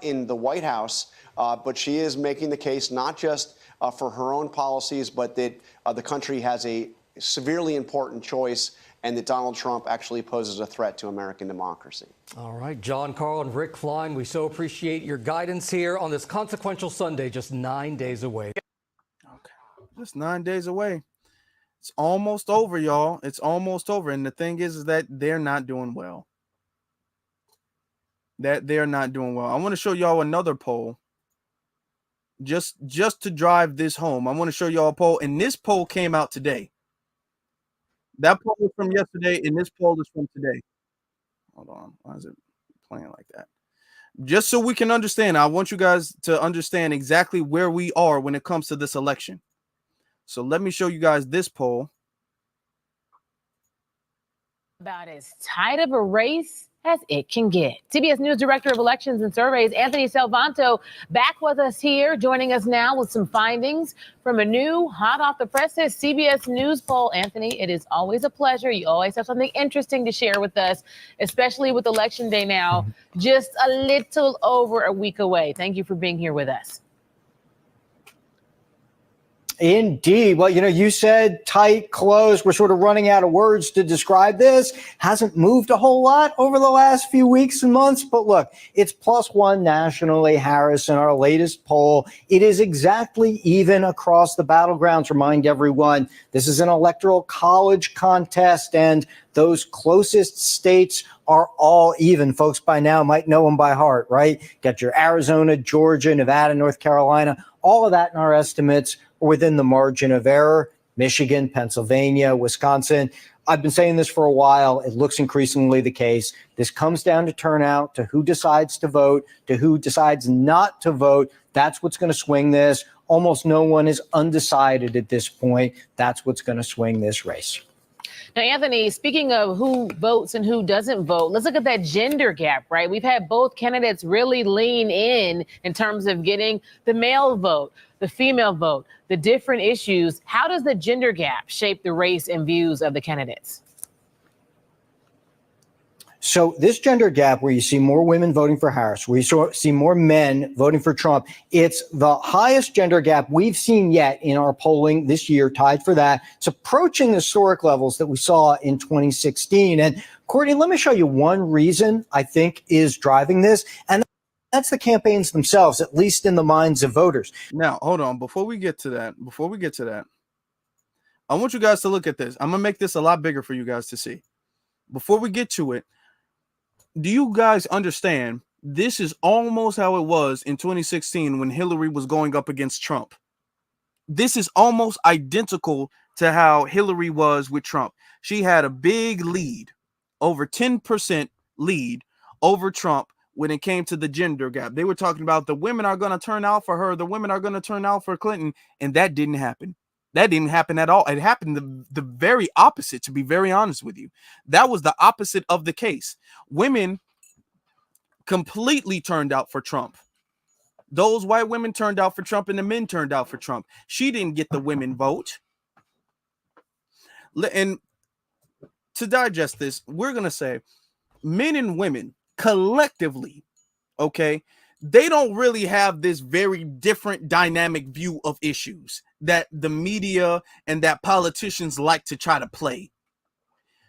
in the White House. But she is making the case not just for her own policies, but that the country has a severely important choice, and that Donald Trump actually poses a threat to American democracy. All right, John, Carl, and Rick Klein, we so appreciate your guidance here on this consequential Sunday, just 9 days away. Okay, just 9 days away. It's almost over, y'all. It's almost over. And the thing is that they're not doing well. They're not doing well. I want to show y'all another poll. Just to drive this home, I want to show y'all a poll, and this poll came out today. That poll was from yesterday, and this poll is from today. Hold on. Why is it playing like that? Just so we can understand, I want you guys to understand exactly where we are when it comes to this election. So let me show you guys this poll. About as tight of a race as it can get. CBS News Director of Elections and Surveys, Anthony Salvanto, back with us here, joining us now with some findings from a new hot off the presses CBS News poll. Anthony, it is always a pleasure. You always have something interesting to share with us, especially with Election Day now, just a little over a week away. Thank you for being here with us. Indeed. Well, you said tight, close. We're sort of running out of words to describe this. Hasn't moved a whole lot over the last few weeks and months. But look, it's +1 nationally, Harris, in our latest poll. It is exactly even across the battlegrounds. Remind everyone, this is an electoral college contest, and those closest states are all even. Folks by now might know them by heart, right? Got your Arizona, Georgia, Nevada, North Carolina, all of that in our estimates within the margin of error. Michigan, Pennsylvania, Wisconsin. I've been saying this for a while. It looks increasingly the case. This comes down to turnout, to who decides to vote, to who decides not to vote. That's what's going to swing this. Almost no one is undecided at this point. That's what's going to swing this race. Now, Anthony, speaking of who votes and who doesn't vote, let's look at that gender gap, right? We've had both candidates really lean in terms of getting the male vote, the female vote, the different issues. How does the gender gap shape the race and views of the candidates? So this gender gap where you see more women voting for Harris, where you see more men voting for Trump, it's the highest gender gap we've seen yet in our polling this year, tied for that. It's approaching historic levels that we saw in 2016. And Courtney, let me show you one reason I think is driving this. And that's the campaigns themselves, at least in the minds of voters. Now, hold on. Before we get to that, I want you guys to look at this. I'm going to make this a lot bigger for you guys to see. Before we get to it, do you guys understand this is almost how it was in 2016 when Hillary was going up against Trump? This is almost identical to how Hillary was with Trump. She had a big lead, over 10% lead over Trump when it came to the gender gap. They were talking about the women are going to turn out for her, the women are going to turn out for Clinton, and that didn't happen. That didn't happen at all. It happened the very opposite, to be very honest with you. That was the opposite of the case. Women completely turned out for Trump. Those white women turned out for Trump and the men turned out for Trump. She didn't get the women vote. And to digest this, we're going to say men and women collectively, okay, they don't really have this very different dynamic view of issues that the media and that politicians like to try to play.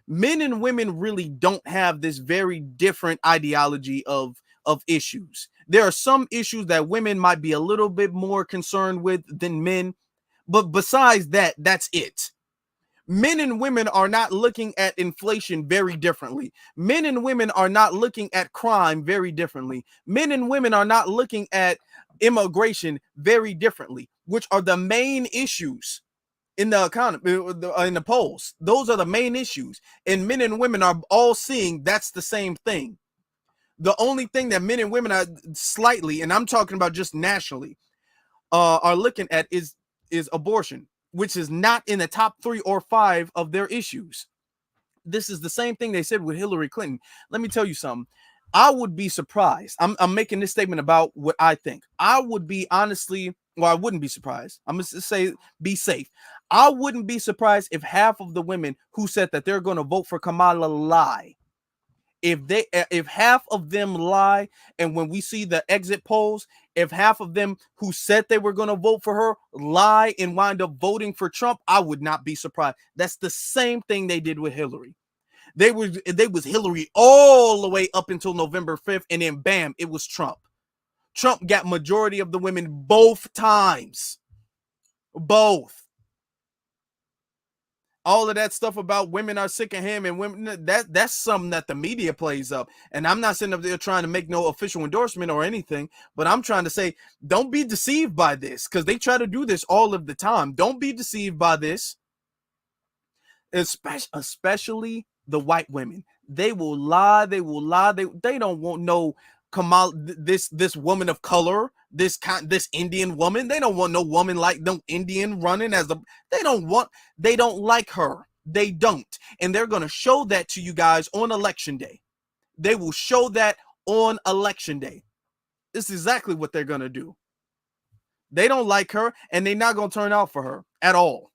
Men and women really don't have this very different ideology of issues. There are some issues that women might be a little bit more concerned with than men, but besides that, that's it. Men and women are not looking at inflation very differently. Men and women are not looking at crime very differently. Men and women are not looking at immigration very differently, which are the main issues in the economy, in the polls. Those are the main issues. And men and women are all seeing that's the same thing. The only thing that men and women are slightly, and I'm talking about just nationally, are looking at is abortion, which is not in the top 3 or 5 of their issues. This is the same thing they said with Hillary Clinton. Let me tell you something. I would be surprised. I'm making this statement about what I think. I would be honestly, well, I wouldn't be surprised. I'm going to say be safe. I wouldn't be surprised if half of the women who said that they're going to vote for Kamala lie. If half of them lie, and when we see the exit polls, if half of them who said they were going to vote for her lie and wind up voting for Trump, I would not be surprised. That's the same thing they did with Hillary. They was Hillary all the way up until November 5th, and then bam, it was Trump. Trump got majority of the women both times. Both. All of that stuff about women are sick of him and women, that's something that the media plays up. And I'm not sitting up there trying to make no official endorsement or anything, but I'm trying to say, don't be deceived by this, because they try to do this all of the time. Don't be deceived by this. Especially the white women. They will lie. They will lie. They don't want no Kamala, this woman of color, this Indian woman. They don't want no woman like no Indian running as they don't like her. They don't. And they're going to show that to you guys on election day. They will show that on election day. This is exactly what they're going to do. They don't like her, and they're not going to turn out for her at all.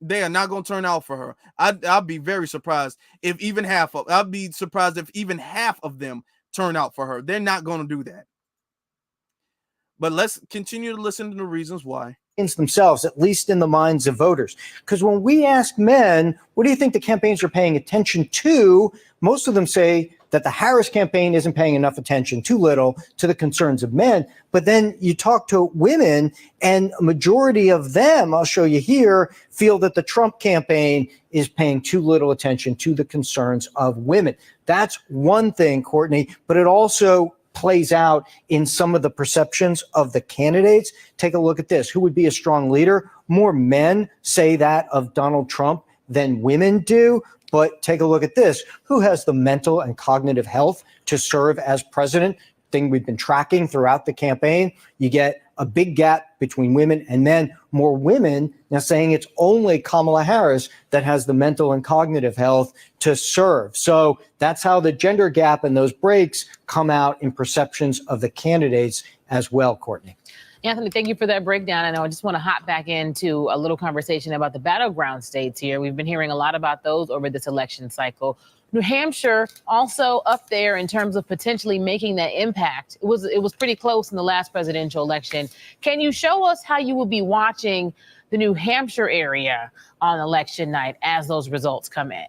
They are not going to turn out for her. I'll be very surprised if even half of, I'll be surprised if even half of them turn out for her. They're not going to do that. But let's continue to listen to the reasons why. Themselves, at least in the minds of voters. Because when we ask men, what do you think the campaigns are paying attention to? Most of them say that the Harris campaign isn't paying enough attention, too little, to the concerns of men. But then you talk to women, and a majority of them, I'll show you here, feel that the Trump campaign is paying too little attention to the concerns of women. That's one thing, Courtney, but it also plays out in some of the perceptions of the candidates. Take a look at this. Who would be a strong leader? More men say that of Donald Trump than women do. But take a look at this. Who has the mental and cognitive health to serve as president? Thing we've been tracking throughout the campaign. You get a big gap between women and men. More women now saying it's only Kamala Harris that has the mental and cognitive health to serve. So that's how the gender gap and those breaks come out in perceptions of the candidates as well, Courtney. Anthony, thank you for that breakdown. And I just want to hop back into a little conversation about the battleground states here. We've been hearing a lot about those over this election cycle. New Hampshire also up there in terms of potentially making that impact. It was pretty close in the last presidential election. Can you show us how you will be watching the New Hampshire area on election night as those results come in?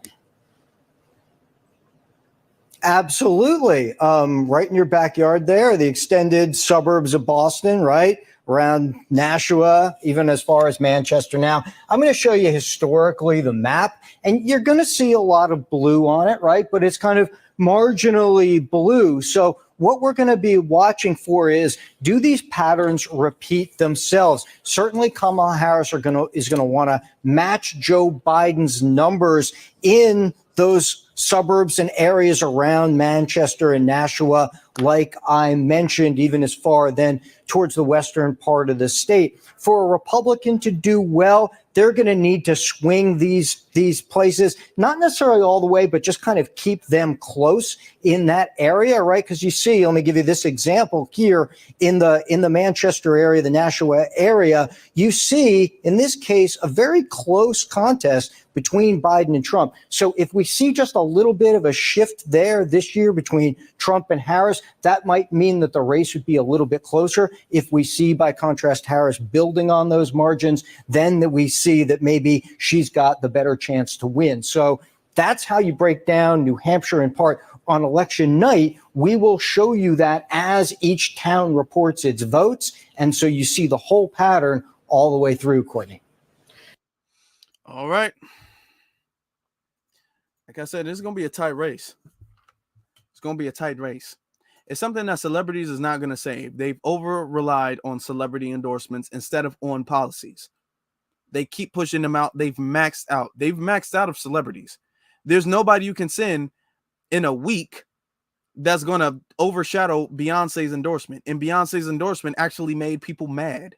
Absolutely. Right in your backyard there, the extended suburbs of Boston, right? Around Nashua, even as far as Manchester. Now, I'm going to show you historically the map, and you're going to see a lot of blue on it, right? But it's kind of marginally blue. So what we're going to be watching for is, do these patterns repeat themselves? Certainly Kamala Harris is going to want to match Joe Biden's numbers in those suburbs and areas around Manchester and Nashua, like I mentioned, even as far then towards the western part of the state. For a Republican to do well, they're going to need to swing these places, not necessarily all the way, but just kind of keep them close in that area, right? Because you see, let me give you this example here in the Manchester area, the Nashua area, you see in this case a very close contest between Biden and Trump. So if we see just a little bit of a shift there this year between Trump and Harris, that might mean that the race would be a little bit closer. If we see, by contrast, Harris building on those margins, then that we see that maybe she's got the better chance to win. So that's how you break down New Hampshire in part. On election night, we will show you that as each town reports its votes. And so you see the whole pattern all the way through, Courtney. All right. Like I said, this is going to be a tight race. It's going to be a tight race. It's something that celebrities is not going to save. They've over-relied on celebrity endorsements instead of on policies. They keep pushing them out. They've maxed out. They've maxed out of celebrities. There's nobody you can send in a week that's going to overshadow Beyonce's endorsement. And Beyonce's endorsement actually made people mad.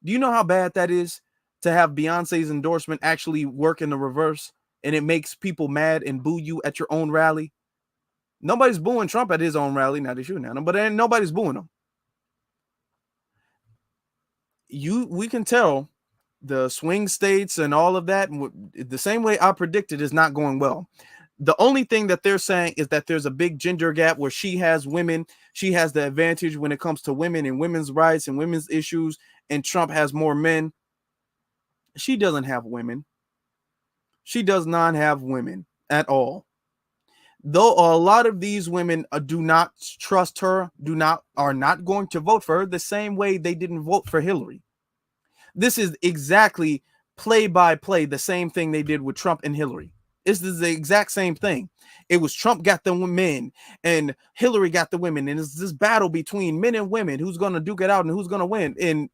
Do you know how bad that is to have Beyonce's endorsement actually work in the reverse? And it makes people mad and boo you at your own rally. Nobody's booing Trump at his own rally. Now they're shooting at him, but nobody's booing him. We can tell the swing states and all of that, the same way I predicted, is not going well. The only thing that they're saying is that there's a big gender gap where she has women. She has the advantage when it comes to women and women's rights and women's issues, and Trump has more men. She doesn't have women. She does not have women at all. Though a lot of these women do not trust her, are not going to vote for her the same way they didn't vote for Hillary. This is exactly play by play the same thing they did with Trump and Hillary. This is the exact same thing. It was Trump got the men and Hillary got the women. And it's this battle between men and women, who's going to duke it out and who's going to win. And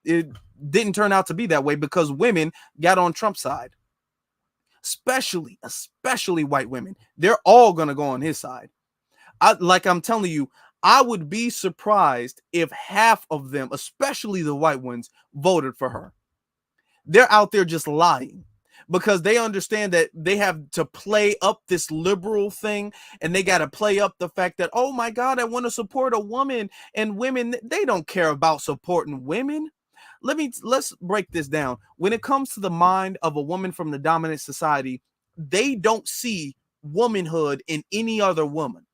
it didn't turn out to be that way because women got on Trump's side. Especially white women. They're all going to go on his side. I'm telling you, I would be surprised if half of them, especially the white ones, voted for her. They're out there just lying. because they understand that they have to play up this liberal thing, and they got to play up the fact that, oh my God, I want to support a woman, and women, they don't care about supporting women. Let's break this down. When it comes to the mind of a woman from the dominant society, they don't see womanhood in any other woman.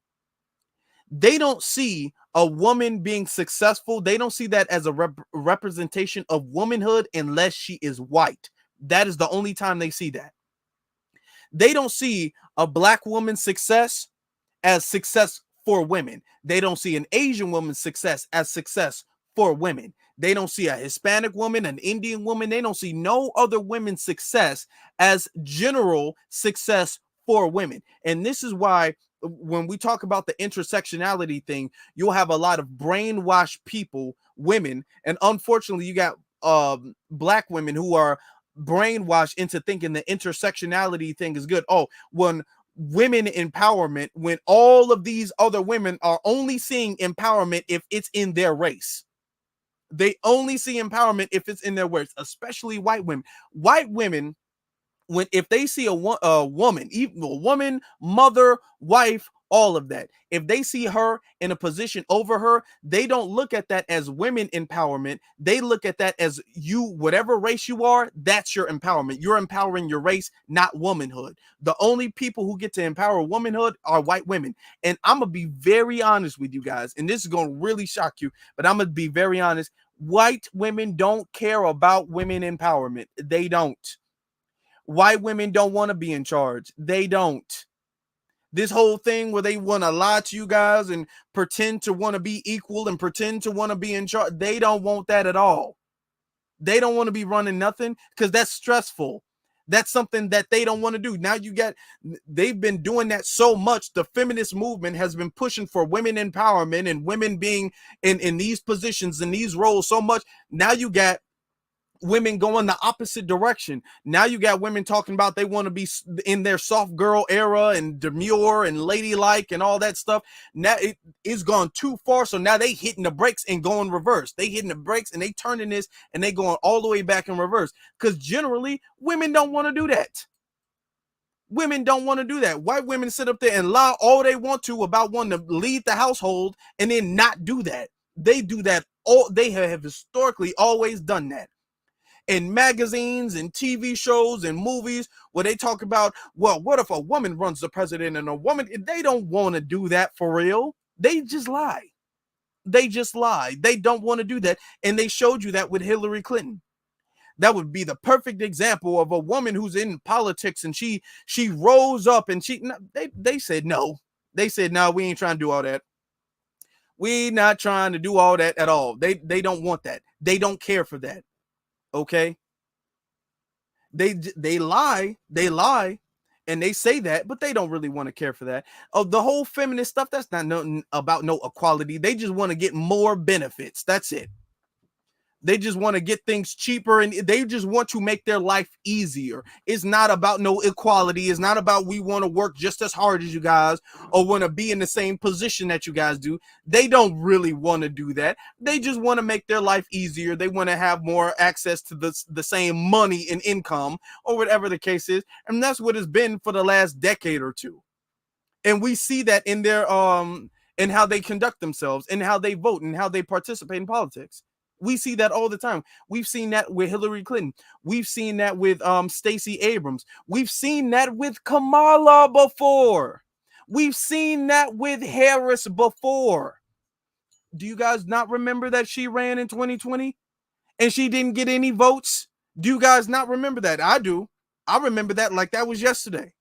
They don't see a woman being successful. They don't see that as a representation of womanhood unless she is white. That is the only time they see that. They don't see a black woman's success as success for women. They don't see an Asian woman's success as success for women. They don't see a Hispanic woman, an Indian woman. They don't see no other women's success as general success for women. And this is why when we talk about the intersectionality thing, you'll have a lot of brainwashed people, women, and unfortunately you got black women who are brainwashed into thinking the intersectionality thing is good. Oh, when women empowerment, when all of these other women are only seeing empowerment if it's in their race. They only see empowerment if it's in their race, especially white women. White women, if they see a woman, even a woman, mother, wife, all of that, if they see her in a position over her, they don't look at that as women empowerment. They look at that as you, whatever race you are, that's your empowerment. You're empowering your race, not womanhood. The only people who get to empower womanhood are white women. And I'm going to be very honest with you guys, and this is going to really shock you, but I'm going to be very honest. White women don't care about women empowerment. They don't. White women don't want to be in charge. They don't. This whole thing where they want to lie to you guys and pretend to want to be equal and pretend to want to be in charge, they don't want that at all. They don't want to be running nothing because that's stressful. That's something that they don't want to do. Now they've been doing that so much. The feminist movement has been pushing for women empowerment and women being in these positions, in these roles so much. Now you got women going the opposite direction. Now you got women talking about they want to be in their soft girl era and demure and ladylike and all that stuff. Now it's gone too far. So now they hitting the brakes and going reverse. They hitting the brakes and they turning this and they going all the way back in reverse. Because generally women don't want to do that. Women don't want to do that. White women sit up there and lie all they want to about wanting to lead the household and then not do that. They do that. They have historically always done that. In magazines and TV shows and movies where they talk about, well, what if a woman runs the president and a woman, they don't want to do that for real. They just lie. They just lie. They don't want to do that. And they showed you that with Hillary Clinton. That would be the perfect example of a woman who's in politics and she rose up and they said no. They said, no, we ain't trying to do all that. We not trying to do all that at all. They don't want that. They don't care for that. Okay, they lie, and they say that, but they don't really want to care for that. The whole feminist stuff, that's not nothing about no equality. They just want to get more benefits. That's it. They just want to get things cheaper and they just want to make their life easier. It's not about no equality. It's not about we want to work just as hard as you guys or want to be in the same position that you guys do. They don't really want to do that. They just want to make their life easier. They want to have more access to the same money and income or whatever the case is. And that's what it's been for the last decade or two. And we see that in their in how they conduct themselves and how they vote and how they participate in politics. We see that all the time. We've seen that with Hillary Clinton. We've seen that with Stacey Abrams. We've seen that with Kamala before. We've seen that with Harris before. Do you guys not remember that she ran in 2020 and she didn't get any votes? Do you guys not remember that? I do. I remember that like that was yesterday.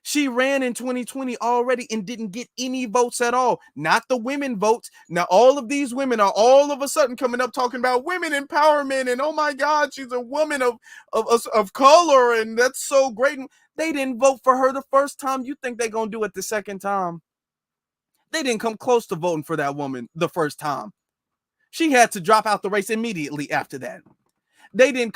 She ran in 2020 already and didn't get any votes at all. Not the women votes. Now, all of these women are all of a sudden coming up talking about women empowerment and, oh my God, she's a woman of color and that's so great. They didn't vote for her the first time. You think they're going to do it the second time? They didn't come close to voting for that woman the first time. She had to drop out the race immediately after that. They didn't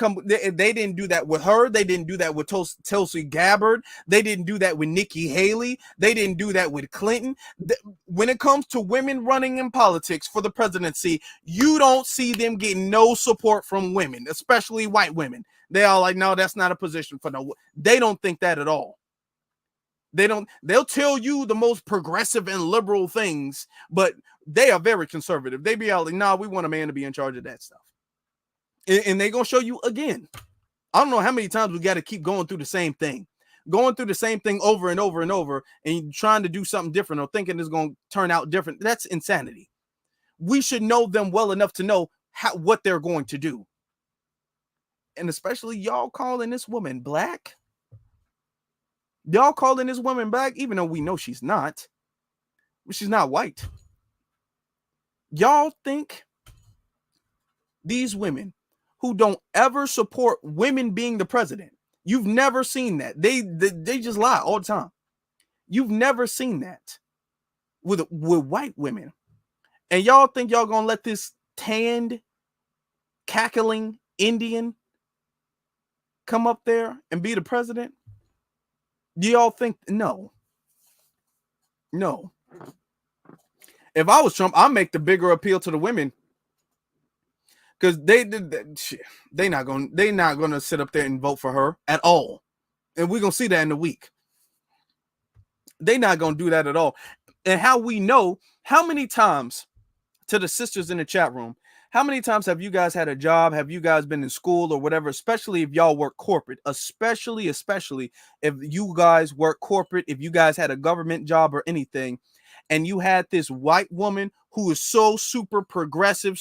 do that with her. They didn't do that with Tulsi Gabbard. They didn't do that with Nikki Haley. They didn't do that with Clinton. When it comes to women running in politics for the presidency, you don't see them getting no support from women, especially white women. They all like, no, that's not a position for no. They don't think that at all. They'll tell you the most progressive and liberal things, but they are very conservative. They be all like, nah, we want a man to be in charge of that stuff. And they're going to show you again. I don't know how many times we got to keep going through the same thing over and over and over, and trying to do something different or thinking it's going to turn out different. That's insanity. We should know them well enough to know what they're going to do. And especially y'all calling this woman black. Y'all calling this woman black, even though we know she's not. She's not white. Y'all think these women who don't ever support women being the president, you've never seen that. They just lie all the time. You've never seen that with white women. And y'all think y'all gonna let this tanned, cackling Indian come up there and be the president? Do y'all think? No. If I was Trump, I'd make the bigger appeal to the women, because they're not gonna sit up there and vote for her at all, and we're gonna see that in a week. They're not gonna do that at all. And how we know? How many times, to the sisters in the chat room, how many times have you guys had a job? Have you guys been in school or whatever? Especially if y'all work corporate, especially if you guys work corporate, if you guys had a government job or anything, and you had this white woman who is so super progressive,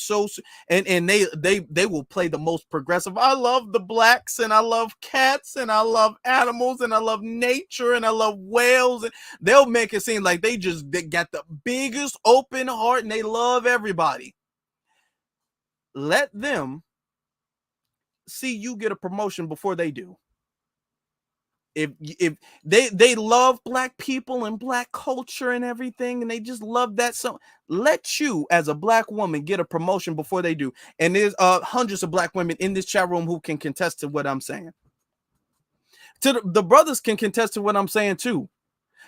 and they will play the most progressive. I love the blacks, and I love cats, and I love animals, and I love nature, and I love whales. And they'll make it seem like they got the biggest open heart and they love everybody. Let them see you get a promotion before they do. If they love black people and black culture and everything, and they just love that, so let you as a black woman get a promotion before they do. And there's hundreds of black women in this chat room who can contest to what I'm saying. The brothers can contest to what I'm saying too.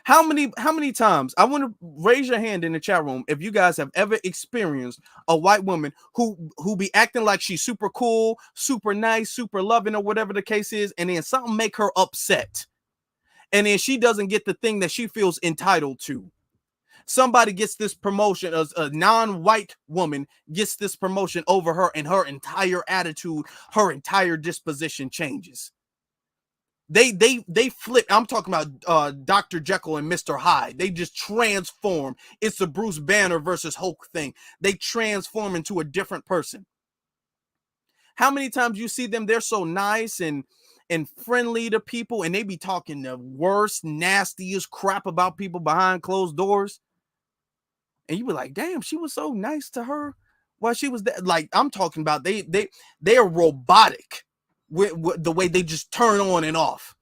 How many times, I want to raise your hand in the chat room if you guys have ever experienced a white woman who be acting like she's super cool, super nice, super loving, or whatever the case is, and then something make her upset, and then she doesn't get the thing that she feels entitled to. Somebody gets this promotion, a non-white woman gets this promotion over her, and her entire attitude, her entire disposition changes. They flip. I'm talking about Dr. Jekyll and Mr. Hyde. They just transform. It's the Bruce Banner versus Hulk thing. They transform into a different person. How many times you see them? They're so nice and friendly to people, and they be talking the worst, nastiest crap about people behind closed doors. And you be like, damn, she was so nice to her while she was there. Like, I'm talking about they are robotic with the way they just turn on and off.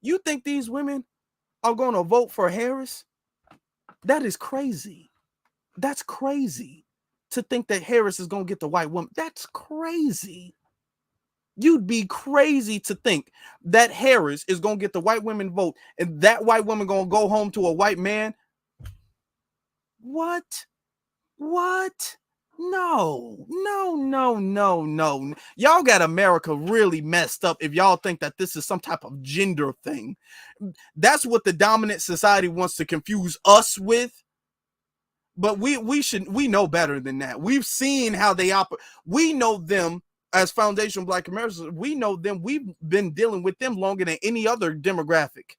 You think these women are going to vote for Harris? That is crazy. That's crazy to think that Harris is going to get the white woman. That's crazy. You'd be crazy to think that Harris is going to get the white women vote and that white woman going to go home to a white man. What? No. Y'all got America really messed up if y'all think that this is some type of gender thing. That's what the dominant society wants to confuse us with. But we know better than that. We've seen how they operate. We know them as foundational Black Americans. We know them. We've been dealing with them longer than any other demographic,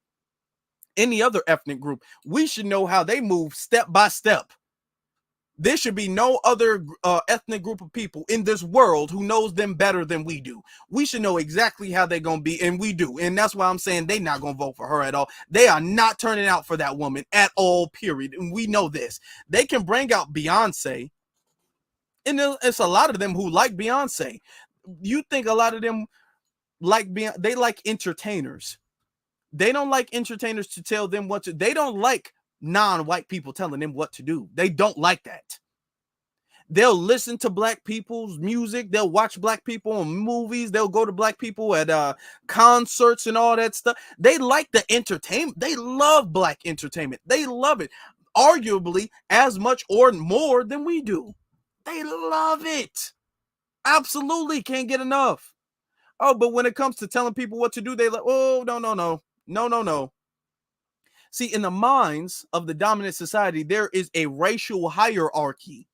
any other ethnic group. We should know how they move step by step. There should be no other ethnic group of people in this world who knows them better than we do. We should know exactly how they're going to be, and we do. And that's why I'm saying they're not going to vote for her at all. They are not turning out for that woman at all, period. And we know this. They can bring out Beyonce, and it's a lot of them who like Beyonce. You think a lot of them like Beyonce? They like entertainers. They don't like entertainers to tell them what to. They don't like non-white people telling them what to do. They don't like that. They'll listen to black people's music. They'll watch black people in movies. They'll go to black people at concerts and all that stuff. They like the entertainment. They love black entertainment. They love it, arguably as much or more than we do. They love it. Absolutely can't get enough. Oh, but when it comes to telling people what to do, they like, oh, no. See, in the minds of the dominant society, there is a racial hierarchy.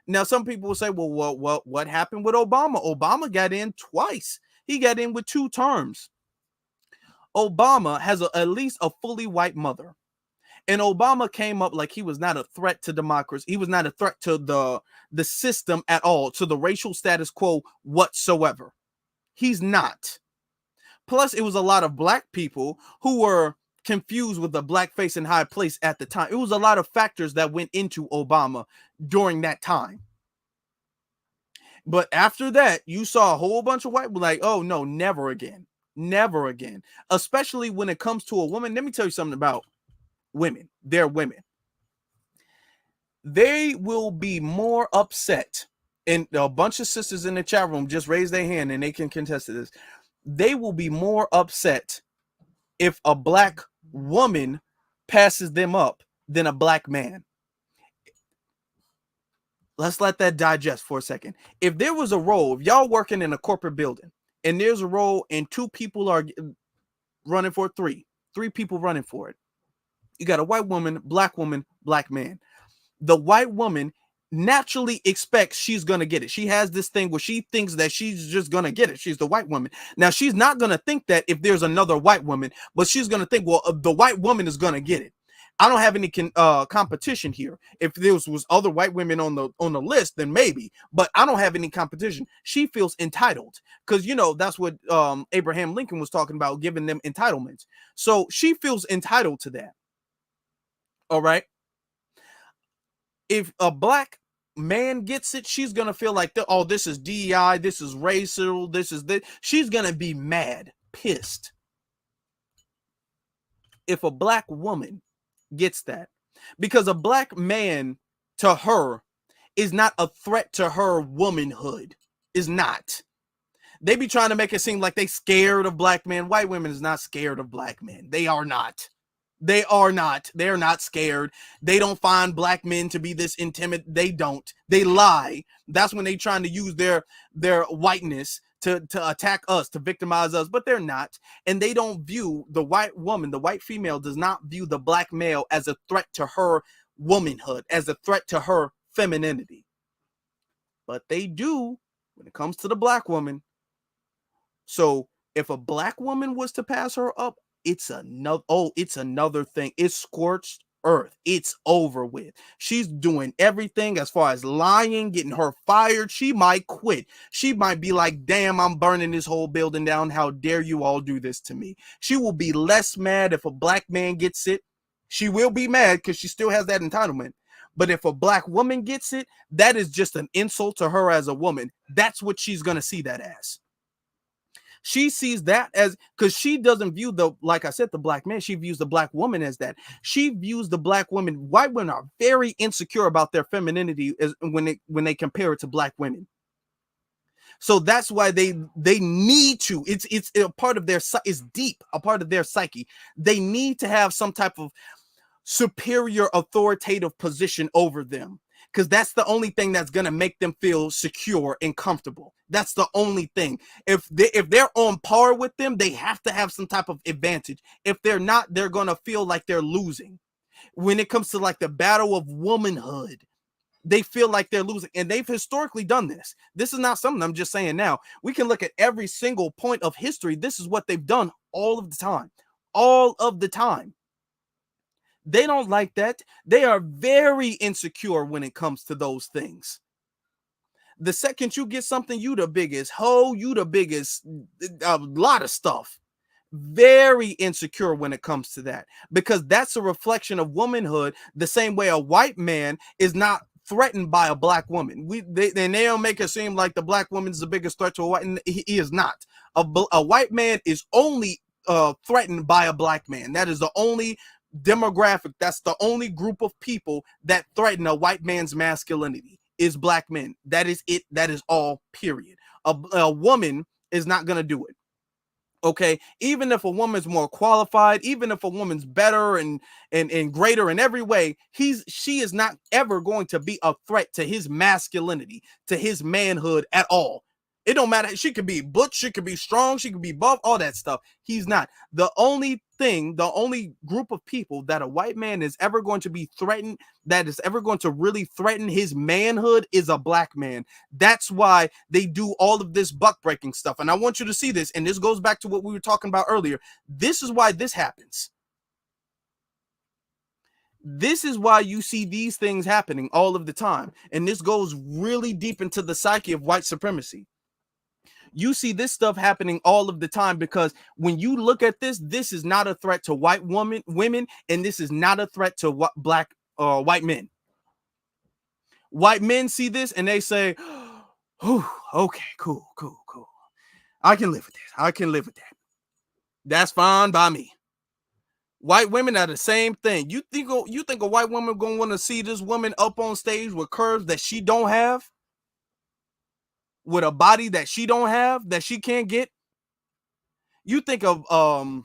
Now, some people will say, well, what happened with Obama? Obama got in twice. He got in with 2 terms. Obama has at least a fully white mother. And Obama came up like he was not a threat to democracy. He was not a threat to the system at all, to the racial status quo whatsoever. He's not. Plus, it was a lot of black people who were confused with the blackface in high place at the time. It was a lot of factors that went into Obama during that time. But after that, you saw a whole bunch of white people like, oh, no, never again. Never again. Especially when it comes to a woman. Let me tell you something about women. They're women. They will be more upset. And a bunch of sisters in the chat room just raise their hand and they can contest to this. They will be more upset if a black woman passes them up than a black man. Let's let that digest for a second. If there was a role, if y'all working in a corporate building and there's a role and 2 people are running for it, 3 people running for it. You got a white woman, black man. The white woman naturally expects she's going to get it. She has this thing where she thinks that she's just going to get it. She's the white woman. Now, she's not going to think that if there's another white woman, but she's going to think, well, the white woman is going to get it. I don't have any competition here. If there was other white women on the list, then maybe, but I don't have any competition. She feels entitled because, you know, that's what Abraham Lincoln was talking about, giving them entitlements. So she feels entitled to that. All right. If a black man gets it, she's going to feel like, oh, this is DEI, this is racial, this is this. She's going to be mad, pissed. If a black woman gets that, because a black man to her is not a threat to her womanhood, is not. They be trying to make it seem like they scared of black men. White women is not scared of black men. They are not. They are not. They're not scared. They don't find black men to be this intimidating. They don't. They lie. That's when they trying to use their whiteness to attack us, to victimize us, but they're not. And they don't view the white woman, the white female does not view the black male as a threat to her womanhood, as a threat to her femininity. But they do when it comes to the black woman. So if a black woman was to pass her up, it's another thing. It's scorched earth. It's over with. She's doing everything as far as lying, getting her fired. She might quit. She might be like, damn, I'm burning this whole building down. How dare you all do this to me? She will be less mad if a black man gets it. She will be mad because she still has that entitlement. But if a black woman gets it, that is just an insult to her as a woman. That's what she's going to see that as. She sees that as, because she doesn't view like I said, the black man, she views the black woman as that. She views the black woman, white women are very insecure about their femininity when they compare it to black women. So that's why they need to, it's a part of their, it's deep, a part of their psyche. They need to have some type of superior authoritative position over them, because that's the only thing that's going to make them feel secure and comfortable. That's the only thing. If they're on par with them, they have to have some type of advantage. If they're not, they're going to feel like they're losing. When it comes to like the battle of womanhood, they feel like they're losing. And they've historically done this. This is not something I'm just saying now. We can look at every single point of history. This is what they've done all of the time. All of the time. They don't like that. They are very insecure when it comes to those things. The second you get something, you the biggest hoe, you the biggest, a lot of stuff. Very insecure when it comes to that, because that's a reflection of womanhood. The same way a white man is not threatened by a black woman. They don't make it seem like the black woman is the biggest threat to a white, and he is not. A white man is only threatened by a black man. That is the only demographic, that's the only group of people that threaten a white man's masculinity, is black men. That is it. That is all, period. A woman is not going to do it. Okay, even if a woman's more qualified, even if a woman's better and greater in every way, she is not ever going to be a threat to his masculinity, to his manhood at all. It don't matter. She could be butch, she could be strong, she could be buff, all that stuff. He's not. The only group of people that a white man is ever going to be threatened, that is ever going to really threaten his manhood, is a black man. That's why they do all of this buck breaking stuff. And I want you to see this. And this goes back to what we were talking about earlier. This is why this happens. This is why you see these things happening all of the time. And this goes really deep into the psyche of white supremacy. You see this stuff happening all of the time because when you look at this, this is not a threat to white women, and this is not a threat to white men. White men see this and they say, okay, cool. I can live with this. I can live with that. That's fine by me. White women are the same thing. You think a white woman gonna want to see this woman up on stage with curves that she don't have? With a body that she don't have, that she can't get? You think of a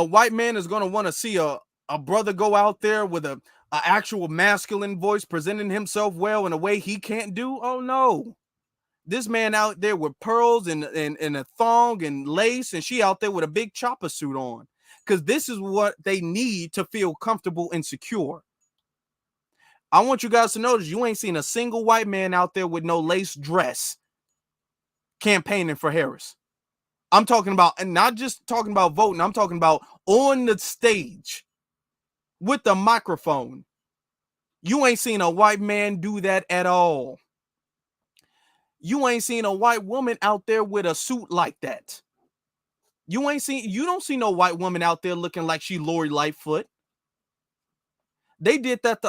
white man is going to want to see a brother go out there with a actual masculine voice presenting himself well in a way he can't do? Oh no. This man out there with pearls and a thong and lace, and she out there with a big chopper suit on, because this is what they need to feel comfortable and secure. I want you guys to notice you ain't seen a single white man out there with no lace dress campaigning for Harris. I'm talking about, and not just talking about voting, I'm talking about on the stage with the microphone. You ain't seen a white man do that at all. You ain't seen a white woman out there with a suit like that. You don't see no white woman out there looking like she Lori Lightfoot. They did that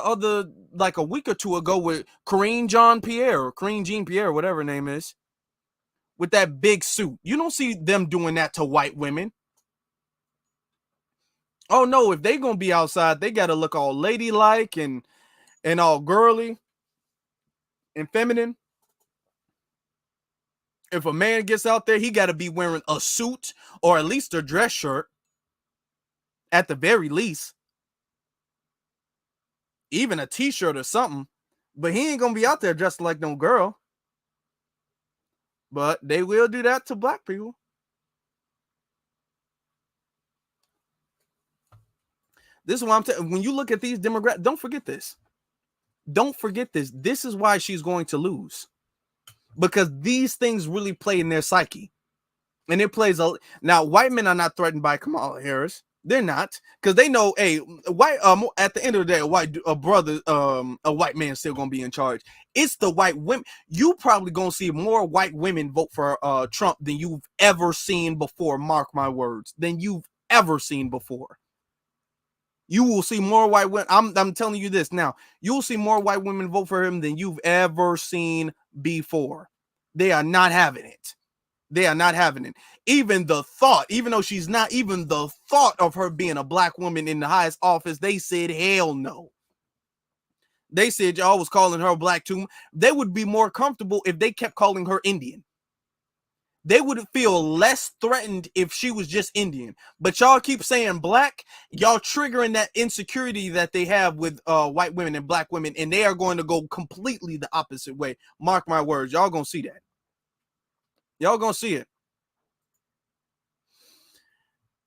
like a week or two ago with Karine Jean-Pierre, whatever her name is, with that big suit. You don't see them doing that to white women. Oh no, if they gonna be outside, they gotta look all ladylike and all girly and feminine. If a man gets out there, he gotta be wearing a suit or at least a dress shirt, at the very least. Even a t-shirt or something, but he ain't gonna be out there dressed like no girl. But they will do that to black people. This is why I'm telling. When you look at these demographics, don't forget this. Don't forget this. This is why she's going to lose, because these things really play in their psyche, and it plays a. Now, white men are not threatened by Kamala Harris. They're not, because they know, hey, white. At the end of the day, a white man still gonna be in charge. It's the white women. You probably gonna see more white women vote for Trump than you've ever seen before. Mark my words, than you've ever seen before. You will see more white women. I'm telling you this now. You'll see more white women vote for him than you've ever seen before. They are not having it. They are not having it. Even the thought, even though she's not, even the thought of her being a black woman in the highest office, they said, hell no. They said y'all was calling her black too. They would be more comfortable if they kept calling her Indian. They would feel less threatened if she was just Indian. But y'all keep saying black, y'all triggering that insecurity that they have with white women and black women, and they are going to go completely the opposite way. Mark my words, y'all gonna see that. Y'all gonna see it.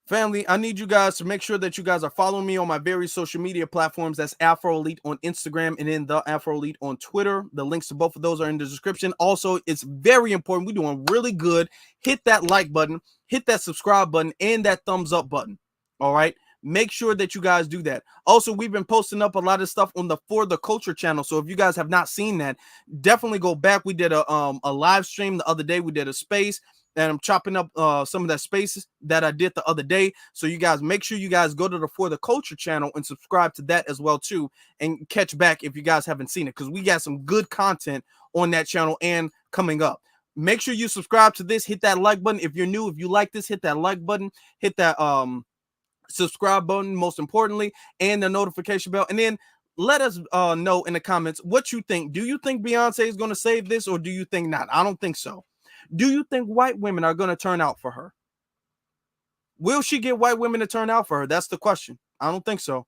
Family, I need you guys to make sure that you guys are following me on my various social media platforms. That's Afro Elite on Instagram and then the Afro Elite on Twitter. The links to both of those are in the description. Also, it's very important. We're doing really good. Hit that like button, hit that subscribe button, and that thumbs up button. All right. Make sure that you guys do that. Also, we've been posting up a lot of stuff on the For the Culture channel. So if you guys have not seen that, definitely go back. We did a live stream the other day. We did a space. And I'm chopping up some of that spaces that I did the other day. So you guys, make sure you guys go to the For the Culture channel and subscribe to that as well too, and catch back if you guys haven't seen it, because we got some good content on that channel and coming up. Make sure you subscribe to this. Hit that like button if you're new. If you like this, hit that like button. Hit that subscribe button, most importantly, and the notification bell. And then let us know in the comments what you think. Do you think Beyonce is going to save this, or do you think not? I don't think so. Do you think white women are going to turn out for her? Will she get white women to turn out for her? That's the question. I don't think so.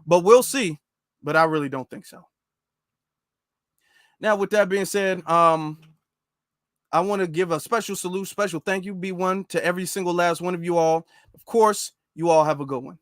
But we'll see. But I really don't think so. Now, with that being said, I want to give a special salute, special thank you, B1, to every single last one of you all. Of course, you all have a good one.